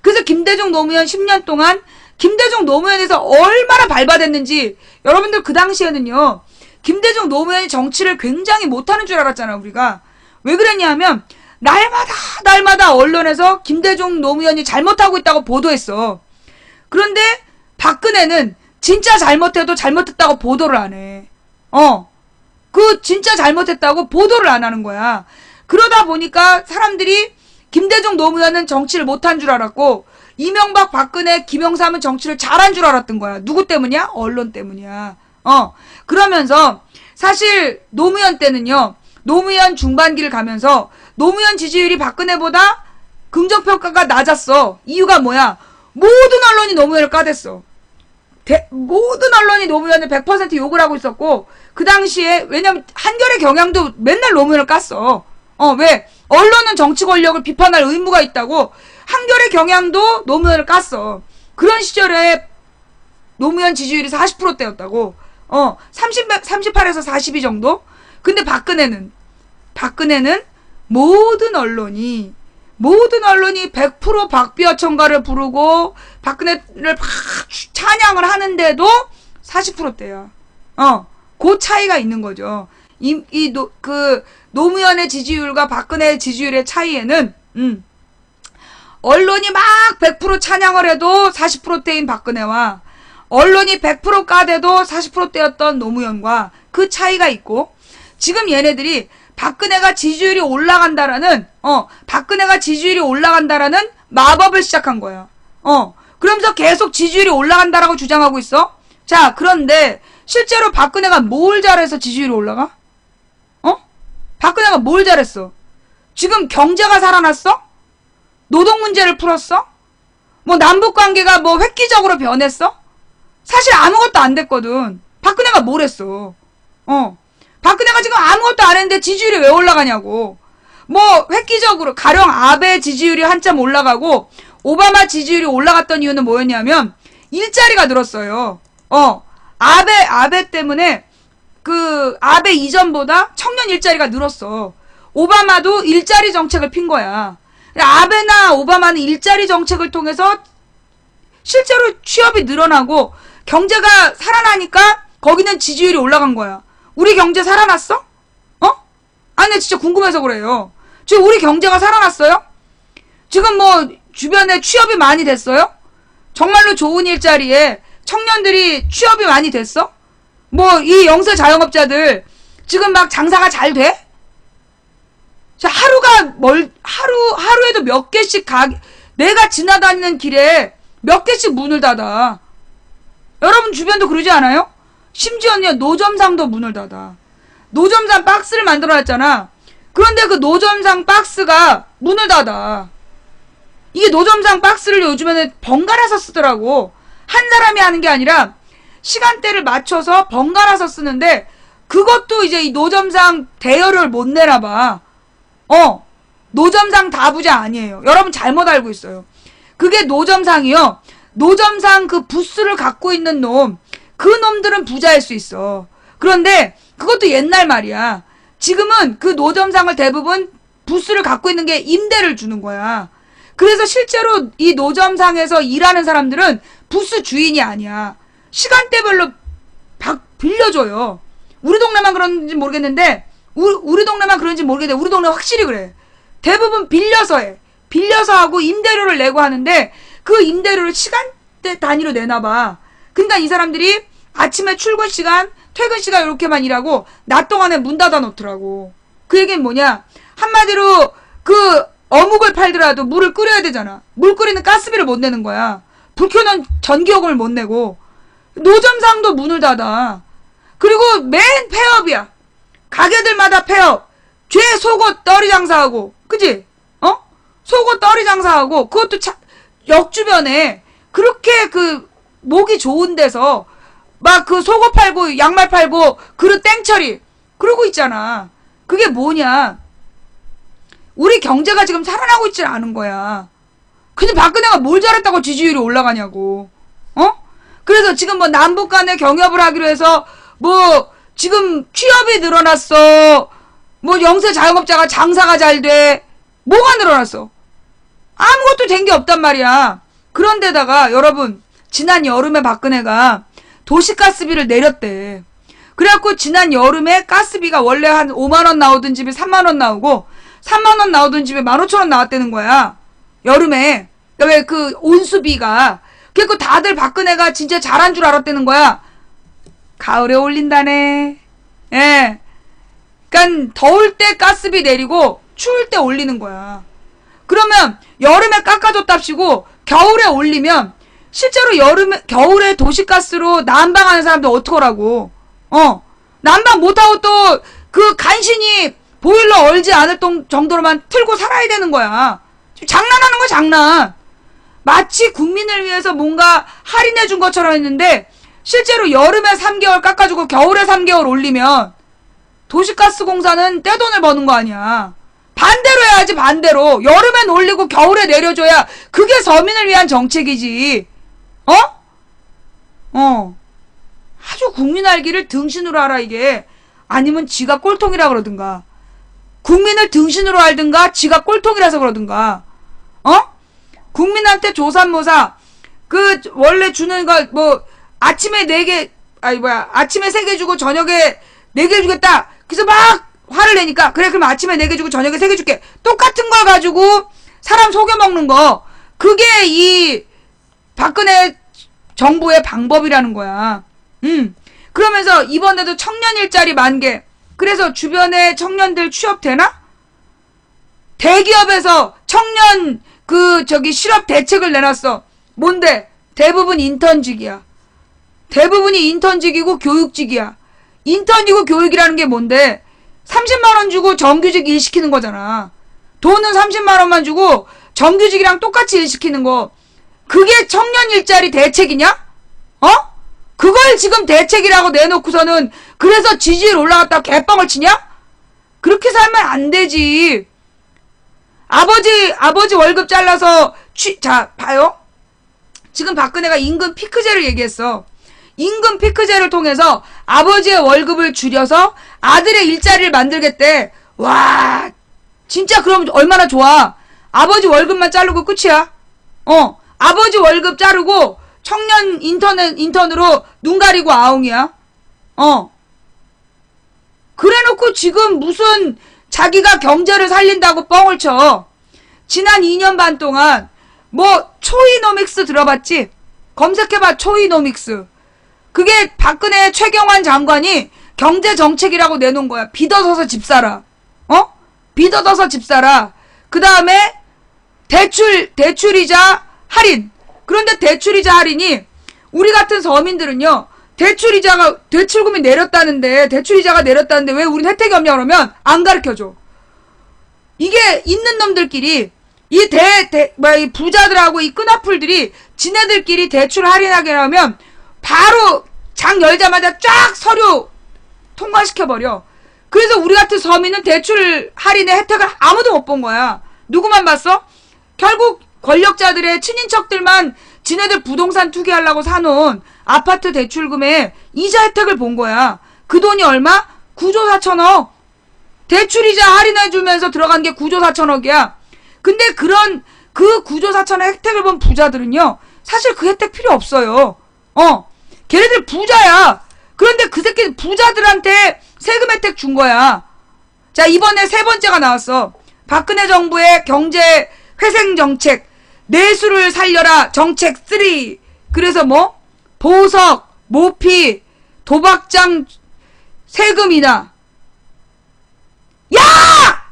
그래서 김대중 노무현 10년 동안 김대중 노무현에서 얼마나 발바됐는지 여러분들 그 당시에는요. 김대중 노무현이 정치를 굉장히 못하는 줄 알았잖아 우리가. 왜 그랬냐면 날마다 언론에서 김대중 노무현이 잘못하고 있다고 보도했어. 그런데 박근혜는 진짜 잘못해도 잘못했다고 보도를 안 해. 그 진짜 잘못했다고 보도를 안 하는 거야. 그러다 보니까 사람들이 김대중 노무현은 정치를 못한 줄 알았고 이명박, 박근혜, 김영삼은 정치를 잘한 줄 알았던 거야. 누구 때문이야? 언론 때문이야. 그러면서 사실 노무현 때는요. 노무현 중반기를 가면서 노무현 지지율이 박근혜보다 긍정평가가 낮았어. 이유가 뭐야? 모든 언론이 노무현을 까댔어. 모든 언론이 노무현을 100% 욕을 하고 있었고 그 당시에 왜냐면 한겨레 경향도 맨날 노무현을 깠어. 왜? 언론은 정치 권력을 비판할 의무가 있다고 한겨레 경향도 노무현을 깠어. 그런 시절에 노무현 지지율이 40%대였다고. 38에서 42 정도? 근데 박근혜는 모든 언론이 100% 박비어 청가를 부르고 박근혜를 막 찬양을 하는데도 40%대야. 그 차이가 있는 거죠. 노무현의 지지율과 박근혜의 지지율의 차이에는, 언론이 막 100% 찬양을 해도 40%대인 박근혜와 언론이 100% 까대도 40%대였던 노무현과 그 차이가 있고, 지금 얘네들이 박근혜가 지지율이 올라간다라는 마법을 시작한 거야. 그러면서 계속 지지율이 올라간다라고 주장하고 있어. 자, 그런데 실제로 박근혜가 뭘 잘해서 지지율이 올라가? 박근혜가 뭘 잘했어? 지금 경제가 살아났어? 노동 문제를 풀었어? 뭐 남북관계가 뭐 획기적으로 변했어? 사실 아무것도 안 됐거든. 박근혜가 뭘 했어? 박근혜가 지금 아무것도 안 했는데 지지율이 왜 올라가냐고. 뭐 획기적으로 가령 아베 지지율이 한참 올라가고 오바마 지지율이 올라갔던 이유는 뭐였냐면 일자리가 늘었어요. 아베 때문에 아베 이전보다 청년 일자리가 늘었어. 오바마도 일자리 정책을 핀 거야. 아베나 오바마는 일자리 정책을 통해서 실제로 취업이 늘어나고 경제가 살아나니까 거기는 지지율이 올라간 거야. 우리 경제 살아났어? 아니, 진짜 궁금해서 그래요. 지금 우리 경제가 살아났어요? 지금 뭐 주변에 취업이 많이 됐어요? 정말로 좋은 일자리에 청년들이 취업이 많이 됐어? 뭐 이 영세 자영업자들 지금 막 장사가 잘 돼? 자, 하루에도 몇 개씩 내가 지나다니는 길에 몇 개씩 문을 닫아. 여러분 주변도 그러지 않아요? 심지어는 노점상도 문을 닫아. 노점상 박스를 만들어놨잖아. 그런데 그 노점상 박스가 문을 닫아. 이게 노점상 박스를 요즘에는 번갈아서 쓰더라고. 한 사람이 하는 게 아니라 시간대를 맞춰서 번갈아서 쓰는데 그것도 이제 이 노점상 대여를 못 내나 봐. 노점상 다 부자 아니에요. 여러분 잘못 알고 있어요. 그게 노점상이요. 노점상 그 부스를 갖고 있는 놈, 그 놈들은 부자일 수 있어. 그런데 그것도 옛날 말이야. 지금은 그 노점상을 대부분 부스를 갖고 있는 게 임대를 주는 거야. 그래서 실제로 이 노점상에서 일하는 사람들은 부스 주인이 아니야. 시간대별로 빌려줘요. 우리 동네만 그런지 모르겠는데, 우리 동네만 그런지 모르겠는데, 우리 동네 확실히 그래. 대부분 빌려서 해. 빌려서 하고 임대료를 내고 하는데, 그 임대료를 시간대 단위로 내놔봐. 그러니까 이 사람들이 아침에 출근 시간, 퇴근 시간 이렇게만 일하고, 낮 동안에 문 닫아 놓더라고. 그 얘기는 뭐냐? 한마디로, 어묵을 팔더라도 물을 끓여야 되잖아. 물 끓이는 가스비를 못 내는 거야. 불 켜놓은 전기요금을 못 내고. 노점상도 문을 닫아. 그리고 맨 폐업이야. 가게들마다 폐업. 죄 속옷 떨이 장사하고. 그지? 속옷 떨이 장사하고. 그것도 역 주변에 그렇게 목이 좋은 데서 막 속옷 팔고 양말 팔고 그릇 땡처리 그러고 있잖아. 그게 뭐냐? 우리 경제가 지금 살아나고 있지 않은 거야. 근데 박근혜가 뭘 잘했다고 지지율이 올라가냐고. 그래서 지금 뭐 남북 간에 경협을 하기로 해서 뭐 지금 취업이 늘어났어. 뭐 영세 자영업자가 장사가 잘 돼. 뭐가 늘어났어? 아무것도 된 게 없단 말이야. 그런데다가 여러분 지난 여름에 박근혜가 도시가스비를 내렸대. 그래갖고 지난 여름에 가스비가 원래 한 5만원 나오던 집에 3만원 나오고 3만원 나오던 집에 15,000원 나왔다는 거야. 여름에. 왜 온수비가. 그래갖고 다들 박근혜가 진짜 잘한 줄 알았다는 거야. 가을에 올린다네. 예. 그러니까 더울 때 가스비 내리고 추울 때 올리는 거야. 그러면 여름에 깎아줬답시고 겨울에 올리면 실제로 겨울에 도시가스로 난방하는 사람들 어떡하라고. 난방 못하고 또 간신히 보일러 얼지 않을 정도로만 틀고 살아야 되는 거야. 지금 장난하는 거야, 장난. 마치 국민을 위해서 뭔가 할인해 준 것처럼 했는데 실제로 여름에 3개월 깎아주고 겨울에 3개월 올리면 도시가스공사는 떼돈을 버는 거 아니야. 반대로 해야지, 반대로. 여름엔 올리고 겨울에 내려줘야 그게 서민을 위한 정책이지. 아주 국민 알기를 등신으로 알아, 이게. 아니면 지가 꼴통이라 그러든가. 국민을 등신으로 알든가, 지가 꼴통이라서 그러든가. 국민한테 조삼모사, 원래 주는 거, 아침에 4개, 아침에 3개 주고 저녁에 4개 주겠다. 그래서 막 화를 내니까, 그래, 그럼 아침에 4개 주고 저녁에 3개 줄게. 똑같은 걸 가지고 사람 속여먹는 거. 그게 이 박근혜 정부의 방법이라는 거야. 그러면서 이번에도 청년 일자리 10,000개. 그래서 주변에 청년들 취업되나? 대기업에서 청년 실업 대책을 내놨어. 뭔데? 대부분 인턴직이야. 대부분이 인턴직이고 교육직이야. 인턴이고 교육이라는 게 뭔데? 30만원 주고 정규직 일 시키는 거잖아. 돈은 30만원만 주고 정규직이랑 똑같이 일 시키는 거. 그게 청년 일자리 대책이냐? 그걸 지금 대책이라고 내놓고서는 그래서 지지율 올라갔다고 개뻥을 치냐? 그렇게 살면 안 되지. 아버지 월급 잘라서 자, 봐요. 지금 박근혜가 임금 피크제를 얘기했어. 임금 피크제를 통해서 아버지의 월급을 줄여서 아들의 일자리를 만들겠대. 와, 진짜 그럼 얼마나 좋아. 아버지 월급만 자르고 끝이야. 아버지 월급 자르고 청년 인턴으로 눈 가리고 아웅이야. 그래놓고 지금 무슨 자기가 경제를 살린다고 뻥을 쳐. 지난 2년 반 동안 초이노믹스 들어봤지? 검색해봐, 초이노믹스. 그게 박근혜 최경환 장관이 경제정책이라고 내놓은 거야. 빚어서서 집 사라. 빚어서서 집 사라. 그 다음에 대출이자 할인. 그런데 대출이자 할인이 우리 같은 서민들은요, 대출금이 내렸다는데, 대출이자가 내렸다는데 왜 우린 혜택이 없냐 그러면 안 가르쳐줘. 이게 있는 놈들끼리, 이 부자들하고 이 끈앞풀들이 지네들끼리 대출 할인하게 하면 바로 장 열자마자 쫙 서류 통과시켜버려. 그래서 우리 같은 서민은 대출 할인의 혜택을 아무도 못 본 거야. 누구만 봤어? 결국 권력자들의 친인척들만 지네들 부동산 투기하려고 사놓은 아파트 대출금에 이자 혜택을 본 거야. 그 돈이 얼마? 9조 4천억. 대출이자 할인해주면서 들어간 게 9조 4천억이야. 근데 그 9조 4천억 혜택을 본 부자들은요, 사실 그 혜택 필요 없어요. 걔네들 부자야. 그런데 그 새끼 부자들한테 세금 혜택 준 거야. 자, 이번에 3번째가 나왔어. 박근혜 정부의 경제 회생 정책. 내수를 살려라 정책 3. 그래서 보석, 모피, 도박장 세금 인하. 야!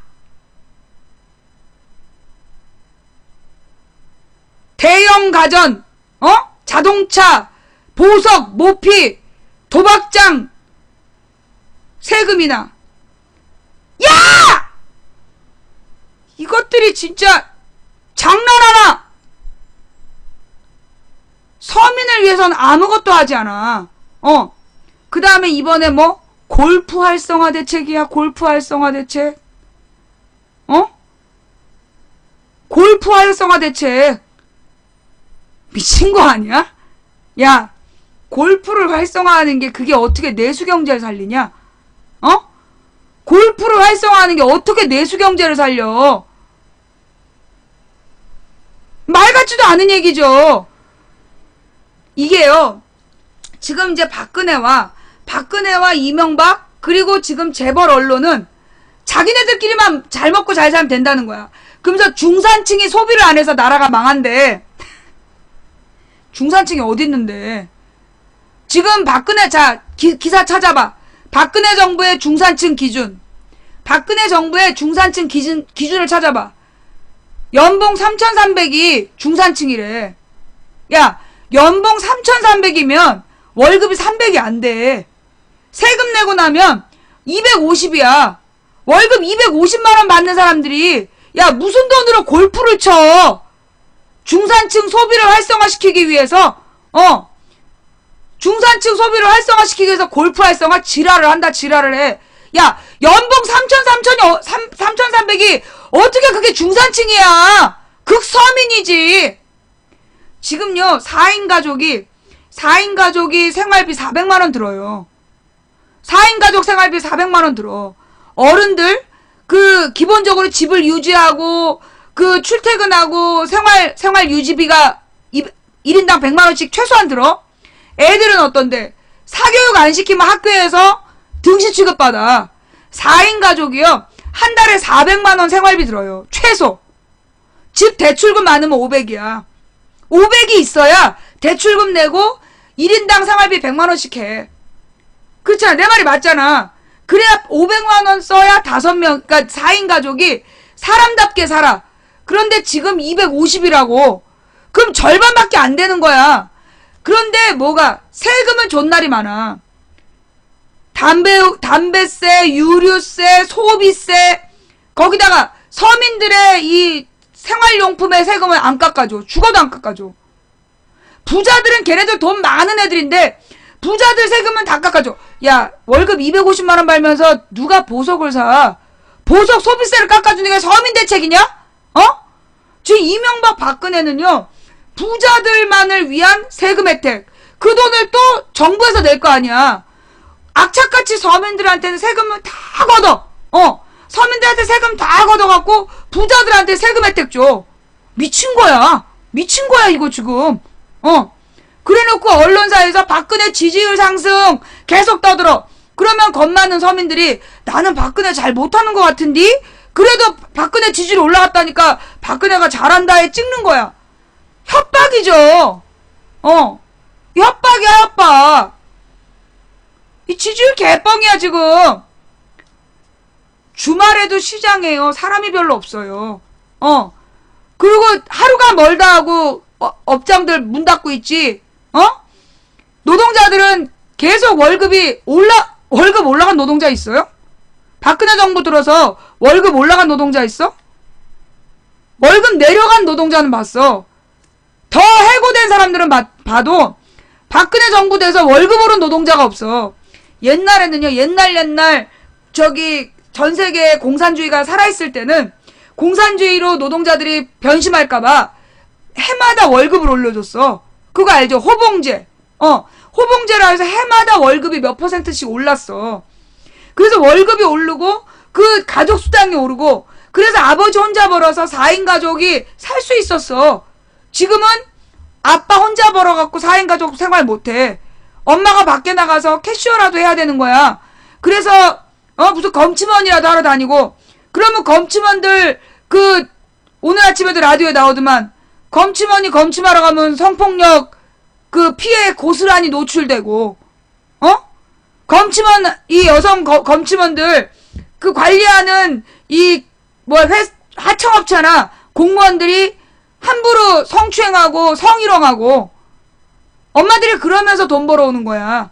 대형 가전, 자동차, 보석, 모피, 도박장 세금 인하. 야! 이것들이 진짜 장난하나? 서민을 위해서는 아무것도 하지 않아. 그 다음에 이번에 골프 활성화 대책이야. 골프 활성화 대책. 골프 활성화 대책. 미친 거 아니야? 야, 골프를 활성화하는 게 그게 어떻게 내수 경제를 살리냐? 골프를 활성화하는 게 어떻게 내수 경제를 살려? 말 같지도 않은 얘기죠. 이게요, 지금 이제 박근혜와 이명박, 그리고 지금 재벌 언론은 자기네들끼리만 잘 먹고 잘 살면 된다는 거야. 그러면서 중산층이 소비를 안 해서 나라가 망한대. 중산층이 어디 있는데? 지금 박근혜, 기사 찾아봐. 박근혜 정부의 중산층 기준. 박근혜 정부의 중산층 기준을 찾아봐. 연봉 3,300이 중산층이래. 야, 연봉 3,300이면 월급이 300이 안 돼. 세금 내고 나면 250이야. 월급 250만원 받는 사람들이, 야, 무슨 돈으로 골프를 쳐? 중산층 소비를 활성화시키기 위해서, 중산층 소비를 활성화시키기 위해서 골프 활성화 지랄을 한다, 지랄을 해. 야, 연봉 3,300이 어떻게 그게 중산층이야? 극서민이지. 지금요, 4인 가족이 생활비 400만원 들어요. 4인 가족 생활비 400만원 들어. 어른들, 기본적으로 집을 유지하고, 출퇴근하고, 생활 유지비가 1인당 100만원씩 최소한 들어? 애들은 어떤데? 사교육 안 시키면 학교에서 등시 취급받아. 4인 가족이요. 한 달에 400만원 생활비 들어요. 최소. 집 대출금 많으면 500이야. 500이 있어야 대출금 내고 1인당 생활비 100만원씩 해. 그렇잖아. 내 말이 맞잖아. 그래야 500만원 써야 5명, 그러니까 4인 가족이 사람답게 살아. 그런데 지금 250이라고. 그럼 절반밖에 안 되는 거야. 그런데 뭐가? 세금은 존날이 많아. 담배세, 유류세, 소비세, 거기다가 서민들의 이 생활용품의 세금을 안 깎아줘. 죽어도 안 깎아줘. 부자들은 걔네들 돈 많은 애들인데 부자들 세금은 다 깎아줘. 야, 월급 250만원 벌면서 누가 보석을 사? 보석 소비세를 깎아주는 게 서민 대책이냐? 어? 지금 이명박 박근혜는요, 부자들만을 위한 세금 혜택. 그 돈을 또 정부에서 낼 거 아니야. 악착같이 서민들한테는 세금을 다 걷어. 서민들한테 세금 다 걷어갖고 부자들한테 세금 혜택 줘. 미친 거야. 미친 거야, 이거 지금. 그래놓고 언론사에서 박근혜 지지율 상승 계속 떠들어. 그러면 겁 많은 서민들이 나는 박근혜 잘 못하는 것 같은디? 그래도 박근혜 지지율 올라갔다니까 박근혜가 잘한다에 찍는 거야. 협박이죠. 협박이야, 협박. 이 지지율 개뻥이야, 지금. 주말에도 시장에요. 사람이 별로 없어요. 그리고 하루가 멀다 하고 업장들 문 닫고 있지. 노동자들은 계속 월급 올라간 노동자 있어요? 박근혜 정부 들어서 월급 올라간 노동자 있어? 월급 내려간 노동자는 봤어. 더 해고된 사람들은 봐도 박근혜 정부 돼서 월급 오른 노동자가 없어. 옛날에는요, 옛날 전 세계에 공산주의가 살아있을 때는 공산주의로 노동자들이 변심할까봐 해마다 월급을 올려줬어. 그거 알죠? 호봉제. 호봉제라 해서 해마다 월급이 몇 %씩 올랐어. 그래서 월급이 오르고 그 가족 수당이 오르고 그래서 아버지 혼자 벌어서 4인 가족이 살 수 있었어. 지금은 아빠 혼자 벌어갖고 4인 가족 생활 못해. 엄마가 밖에 나가서 캐시어라도 해야 되는 거야. 그래서 무슨 검침원이라도 하러 다니고, 그러면 검침원들 오늘 아침에도 라디오에 나오더만 검침원이 검침하러 가면 성폭력 피해에 고스란히 노출되고, 검침원, 이 여성 검침원들 관리하는 하청업체나 공무원들이 함부로 성추행하고 성희롱하고 엄마들이 그러면서 돈 벌어오는 거야.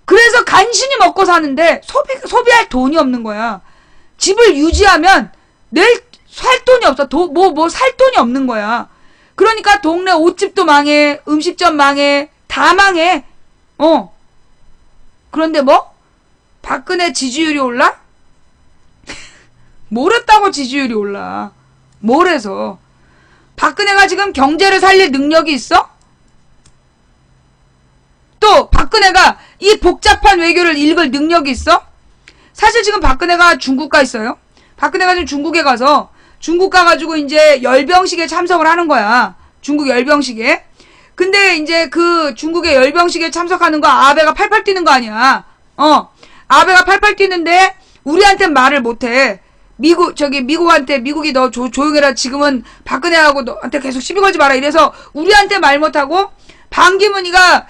그래서 간신히 먹고 사는데 소비할 돈이 없는 거야. 집을 유지하면 내일 살 돈이 없어. 살 돈이 없는 거야. 그러니까 동네 옷집도 망해, 음식점 망해, 다 망해. 그런데 박근혜 지지율이 올라? 뭘 했다고 지지율이 올라? 뭘 해서? 박근혜가 지금 경제를 살릴 능력이 있어? 또 박근혜가 이 복잡한 외교를 읽을 능력이 있어? 사실 지금 박근혜가 중국 가 있어요. 박근혜가 지금 중국에 가서 중국 가가지고 이제 열병식에 참석을 하는 거야. 중국 열병식에. 근데 이제 중국의 열병식에 참석하는 거 아베가 팔팔 뛰는 거 아니야. 아베가 팔팔 뛰는데 우리한테 말을 못해. 미국이 너 조용해라. 지금은 박근혜하고 너한테 계속 시비 걸지 마라. 이래서 우리한테 말 못하고 반기문이가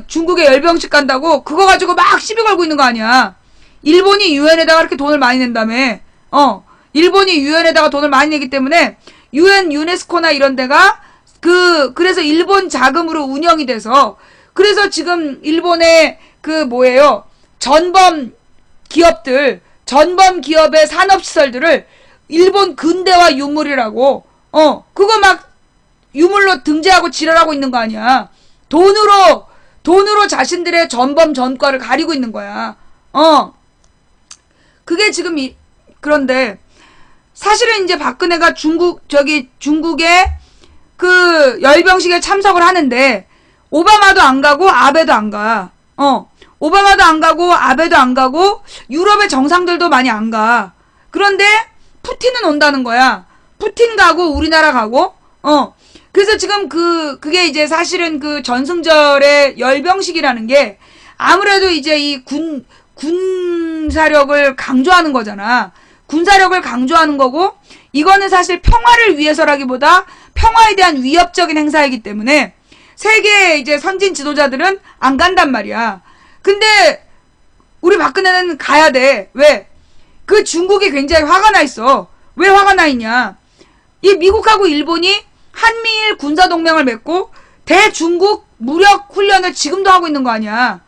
중국에 열병식 간다고 그거 가지고 막 시비 걸고 있는 거 아니야. 일본이 유엔에다가 이렇게 돈을 많이 낸다며. 일본이 유엔에다가 돈을 많이 내기 때문에 유엔 유네스코나 이런 데가 그래서 일본 자금으로 운영이 돼서 그래서 지금 일본의 전범 기업의 산업시설들을 일본 근대화 유물이라고, 그거 막 유물로 등재하고 지랄하고 있는 거 아니야. 돈으로 자신들의 전범 전과를 가리고 있는 거야. 그게 지금 그런데 사실은 이제 박근혜가 중국의 그 열병식에 참석을 하는데 오바마도 안 가고 아베도 안 가. 오바마도 안 가고 아베도 안 가고 유럽의 정상들도 많이 안 가. 그런데 푸틴은 온다는 거야. 푸틴 가고 우리나라 가고. 그래서 지금 그게 이제 사실은 그 전승절의 열병식이라는 게 아무래도 이제 이 군사력을 강조하는 거잖아. 군사력을 강조하는 거고, 이거는 사실 평화를 위해서라기보다 평화에 대한 위협적인 행사이기 때문에 세계 이제 선진 지도자들은 안 간단 말이야. 근데 우리 박근혜는 가야 돼. 왜? 그 중국이 굉장히 화가 나 있어. 왜 화가 나 있냐? 이 미국하고 일본이 한미일 군사동맹을 맺고 대중국 무력 훈련을 지금도 하고 있는 거 아니야.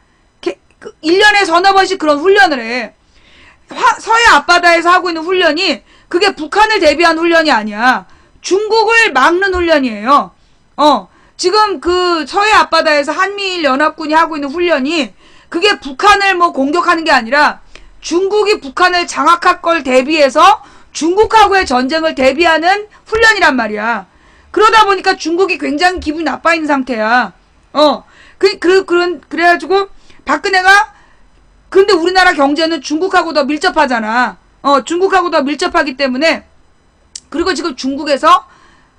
1년에 서너 번씩 그런 훈련을 해. 서해 앞바다에서 하고 있는 훈련이 그게 북한을 대비한 훈련이 아니야. 중국을 막는 훈련이에요. 지금 그 서해 앞바다에서 한미일 연합군이 하고 있는 훈련이 그게 북한을 뭐 공격하는 게 아니라 중국이 북한을 장악할 걸 대비해서 중국하고의 전쟁을 대비하는 훈련이란 말이야. 그러다 보니까 중국이 굉장히 기분이 나빠 있는 상태야. 그래가지고 박근혜가 근데 우리나라 경제는 중국하고 더 밀접하잖아. 중국하고 더 밀접하기 때문에 그리고 지금 중국에서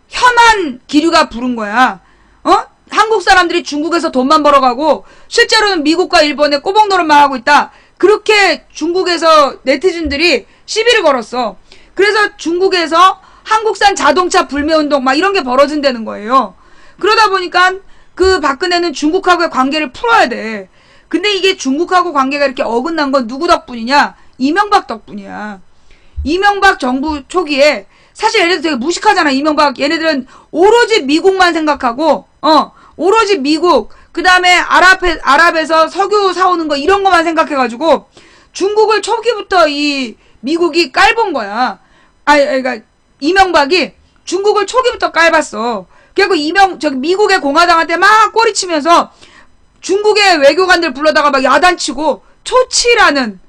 현안 기류가 부른 거야. 한국 사람들이 중국에서 돈만 벌어가고 실제로는 미국과 일본에 꼬박 노릇만 하고 있다. 그렇게 중국에서 네티즌들이 시비를 걸었어. 그래서 중국에서 한국산 자동차 불매운동 막 이런 게 벌어진다는 거예요. 그러다 보니까 그 박근혜는 중국하고의 관계를 풀어야 돼. 근데 이게 중국하고 관계가 이렇게 어긋난 건 누구 덕분이냐? 이명박 덕분이야. 이명박 정부 초기에 사실 얘네들 되게 무식하잖아. 이명박 얘네들은 오로지 미국만 생각하고 오로지 미국 그 다음에 아랍에서 석유 사오는 거 이런 거만 생각해가지고 중국을 초기부터 이 미국이 깔본 거야. 그러니까 이명박이 중국을 초기부터 깔봤어. 그리고 미국의 공화당한테 막 꼬리치면서 중국의 외교관들 불러다가 막 야단치고 초치라는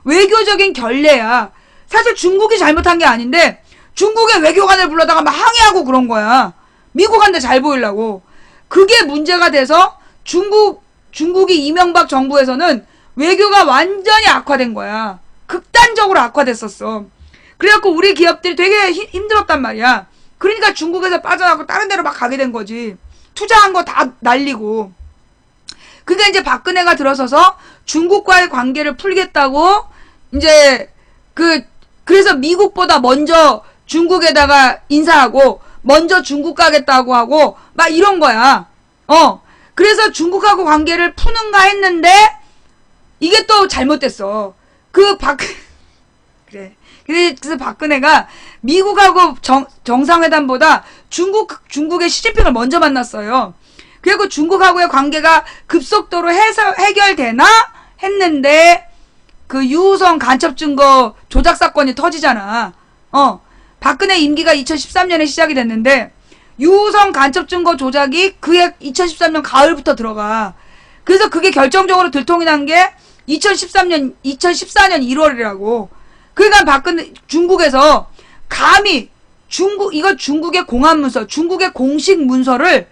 외교적인 결례야. 사실 중국이 잘못한 게 아닌데 중국의 외교관을 불러다가 막 항의하고 그런 거야. 미국한테 잘 보이려고. 그게 문제가 돼서 중국이 이명박 정부에서는 외교가 완전히 악화된 거야. 극단적으로 악화됐었어. 그래갖고 우리 기업들이 되게 힘들었단 말이야. 그러니까 중국에서 빠져나가고 다른 데로 막 가게 된 거지. 투자한 거 다 날리고. 그러니까 이제 박근혜가 들어서서 중국과의 관계를 풀겠다고 이제 그래서 미국보다 먼저 중국에다가 인사하고 먼저 중국 가겠다고 하고 막 이런 거야. 그래서 중국하고 관계를 푸는가 했는데 이게 또 잘못됐어. 그래. 그래서 박근혜가 미국하고 정상회담보다 중국의 시진핑을 먼저 만났어요. 그리고 중국하고의 관계가 급속도로 해결되나 했는데 그 유우성 간첩 증거 조작 사건이 터지잖아. 박근혜 임기가 2013년에 시작이 됐는데 유우성 간첩 증거 조작이 그해 2013년 가을부터 들어가. 그래서 그게 결정적으로 들통이 난 게 2014년 1월이라고. 그러니까 중국에서 감히 이거 중국의 공안 문서, 중국의 공식 문서를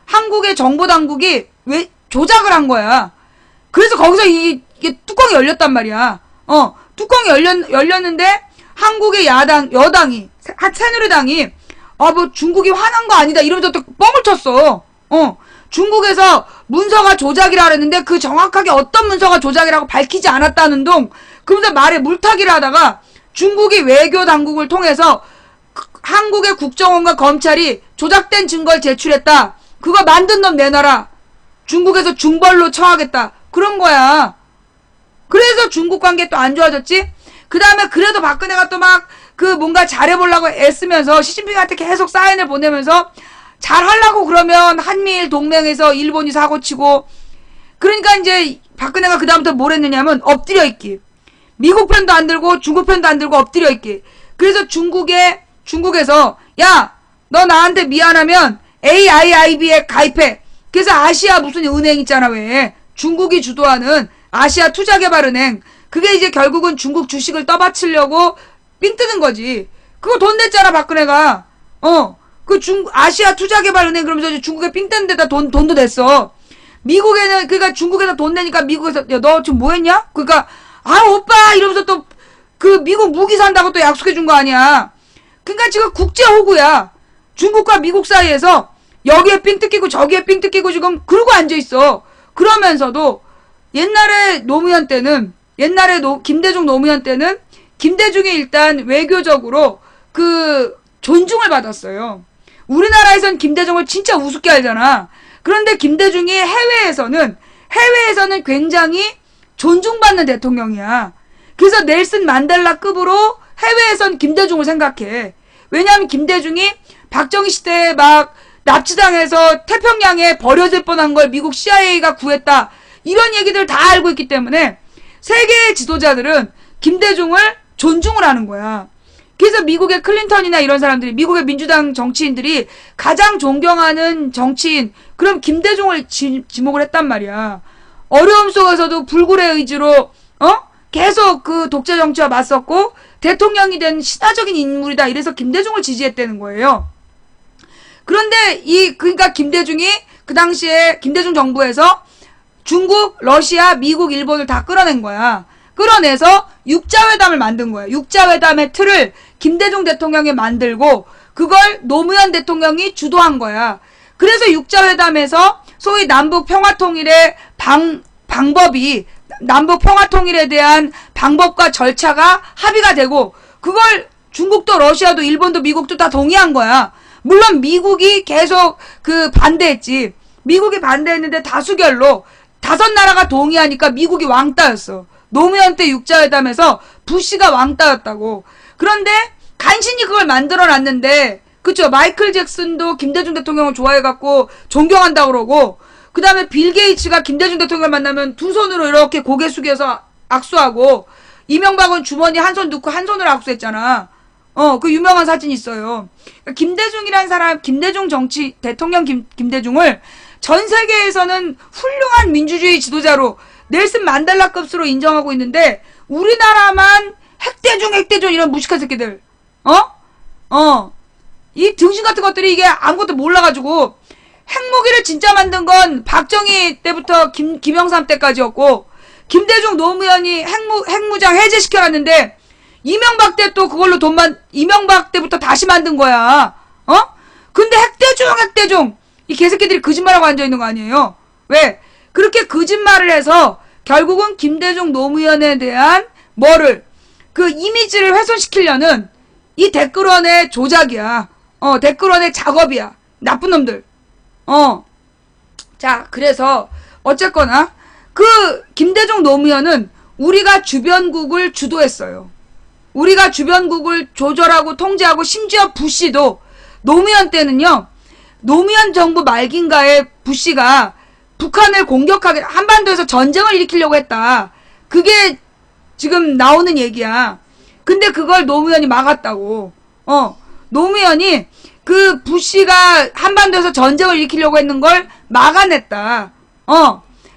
한국의 정보 당국이 왜 조작을 한 거야. 그래서 거기서 이게 뚜껑이 열렸단 말이야. 뚜껑이 열렸는데 한국의 여당이 새누리당이 뭐 중국이 화난 거 아니다 이러면서 또 뻥을 쳤어. 중국에서 문서가 조작이라 그랬는데 그 정확하게 어떤 문서가 조작이라고 밝히지 않았다는 둥 그러면서 말에 물타기를 하다가 중국이 외교 당국을 통해서 한국의 국정원과 검찰이 조작된 증거를 제출했다. 그거 만든 놈 내놔라. 중국에서 중벌로 처하겠다. 그런 거야. 그래서 중국 관계 또 안 좋아졌지? 그 다음에 그래도 박근혜가 또 막 뭔가 잘해보려고 애쓰면서 시진핑한테 계속 사인을 보내면서 잘하려고 그러면 한미일 동맹에서 일본이 사고치고 그러니까 이제 박근혜가 그 다음부터 뭘 했느냐면 엎드려 있기. 미국 편도 안 들고 중국 편도 안 들고 엎드려 있기. 그래서 중국에서 야, 너 나한테 미안하면 AIIB에 가입해. 그래서 아시아 무슨 은행 있잖아, 왜. 중국이 주도하는 아시아 투자개발은행. 그게 이제 결국은 중국 주식을 떠받치려고 삥 뜨는 거지. 그거 돈 냈잖아, 박근혜가. 아시아 투자개발은행 그러면서 이제 중국에 삥 뜨는 데다 돈도 냈어. 미국에는, 그러니까 중국에서 돈 내니까 미국에서, 야, 너 지금 뭐 했냐? 그러니까, 아, 오빠! 이러면서 또, 미국 무기 산다고 또 약속해 준 거 아니야. 그러니까 지금 국제호구야. 중국과 미국 사이에서 여기에 삥 뜯기고 저기에 삥 뜯기고 지금 그러고 앉아있어. 그러면서도 옛날에 노무현 때는, 김대중 노무현 때는 김대중이 일단 외교적으로 존중을 받았어요. 우리나라에선 김대중을 진짜 우습게 알잖아. 그런데 김대중이 해외에서는 굉장히 존중받는 대통령이야. 그래서 넬슨 만델라급으로 해외에선 김대중을 생각해. 왜냐하면 김대중이 박정희 시대에 막 납치당해서 태평양에 버려질 뻔한 걸 미국 CIA가 구했다. 이런 얘기들 다 알고 있기 때문에 세계의 지도자들은 김대중을 존중을 하는 거야. 그래서 미국의 클린턴이나 이런 사람들이, 미국의 민주당 정치인들이 가장 존경하는 정치인, 그럼 김대중을 지목을 했단 말이야. 어려움 속에서도 불굴의 의지로 계속 독재 정치와 맞섰고 대통령이 된 신화적인 인물이다. 이래서 김대중을 지지했다는 거예요. 그런데 그러니까 김대중이 그 당시에 김대중 정부에서 중국, 러시아, 미국, 일본을 다 끌어낸 거야. 끌어내서 육자회담을 만든 거야. 육자회담의 틀을 김대중 대통령이 만들고 그걸 노무현 대통령이 주도한 거야. 그래서 육자회담에서 소위 남북 평화통일의 방법이, 남북 평화통일에 대한 방법과 절차가 합의가 되고 그걸 중국도 러시아도 일본도 미국도 다 동의한 거야. 물론 미국이 계속 반대했지. 미국이 반대했는데 다수결로 5나라가 동의하니까 미국이 왕따였어. 노무현 때 육자회담에서 부시가 왕따였다고. 그런데 간신히 그걸 만들어놨는데, 그쵸? 마이클 잭슨도 김대중 대통령을 좋아해갖고 존경한다고 그러고, 그 다음에 빌 게이츠가 김대중 대통령을 만나면 두 손으로 이렇게 고개 숙여서 악수하고, 이명박은 주머니 한 손 넣고 한 손으로 악수했잖아. 그 유명한 사진이 있어요. 그러니까 김대중이란 사람, 김대중 대통령 김대중을 전 세계에서는 훌륭한 민주주의 지도자로 넬슨 만델라급으로 인정하고 있는데 우리나라만 핵대중 이런 무식한 새끼들 이 등신 같은 것들이 이게 아무것도 몰라가지고 핵무기를 진짜 만든 건 박정희 때부터 김영삼 때까지였고 김대중 노무현이 핵무장 해제시켜놨는데 이명박 때 또 그걸로 이명박 때부터 다시 만든 거야. 근데 핵대중 이 개새끼들이 거짓말하고 앉아있는 거 아니에요? 왜? 그렇게 거짓말을 해서 결국은 김대중 노무현에 대한 이미지를 훼손시키려는 이 댓글원의 조작이야. 댓글원의 작업이야. 나쁜 놈들. 자, 그래서 어쨌거나 김대중 노무현은 우리가 주변국을 주도했어요. 우리가 주변국을 조절하고 통제하고 심지어 부시도 노무현 때는요. 노무현 정부 말긴가에 부시가 북한을 공격하게 한반도에서 전쟁을 일으키려고 했다. 그게 지금 나오는 얘기야. 근데 그걸 노무현이 막았다고. 노무현이 부시가 한반도에서 전쟁을 일으키려고 했는 걸 막아냈다.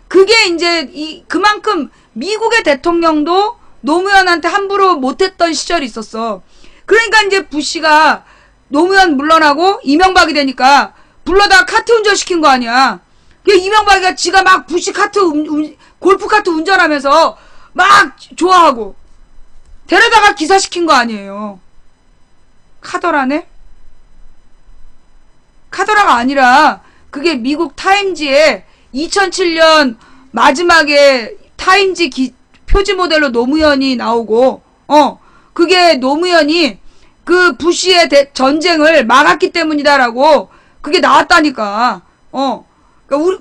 그게 이제 그만큼 미국의 대통령도 노무현한테 함부로 못했던 시절이 있었어. 그러니까 이제 부시가 노무현 물러나고 이명박이 되니까 불러다가 카트 운전시킨 거 아니야. 이명박이가 지가 막 부시 골프카트 운전하면서 막 좋아하고 데려다가 기사시킨 거 아니에요. 카더라네? 카더라가 아니라 그게 미국 타임지에 2007년 마지막에 타임지 표지 모델로 노무현이 나오고 그게 노무현이 부시의 전쟁을 막았기 때문이다라고 그게 나왔다니까.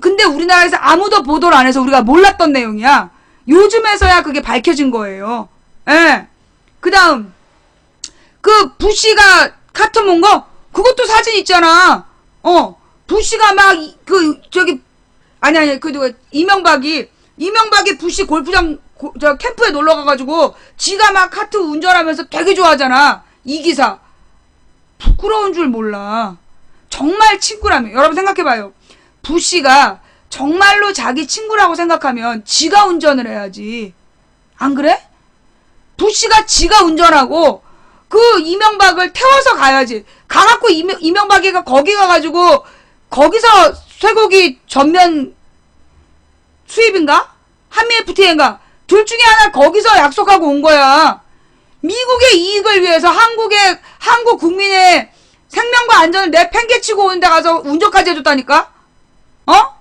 근데 우리나라에서 아무도 보도를 안 해서 우리가 몰랐던 내용이야. 요즘에서야 그게 밝혀진 거예요. 예. 그 다음, 부시가 카트 몬 거? 그것도 사진 있잖아. 부시가 막, 이명박이 부시 골프장, 캠프에 놀러 가가지고, 지가 막 카트 운전하면서 되게 좋아하잖아. 이 기사. 부끄러운 줄 몰라. 정말 친구라며. 여러분 생각해봐요. 부씨가 정말로 자기 친구라고 생각하면 지가 운전을 해야지. 안 그래? 부씨가 지가 운전하고 그 이명박을 태워서 가야지. 가갖고 이명박이가 거기 가가지고 거기서 쇠고기 전면 수입인가? 한미 FTA인가? 둘 중에 하나 거기서 약속하고 온 거야. 미국의 이익을 위해서 한국 국민의 생명과 안전을 내팽개치고 온 데 가서 운전까지 해줬다니까? 어?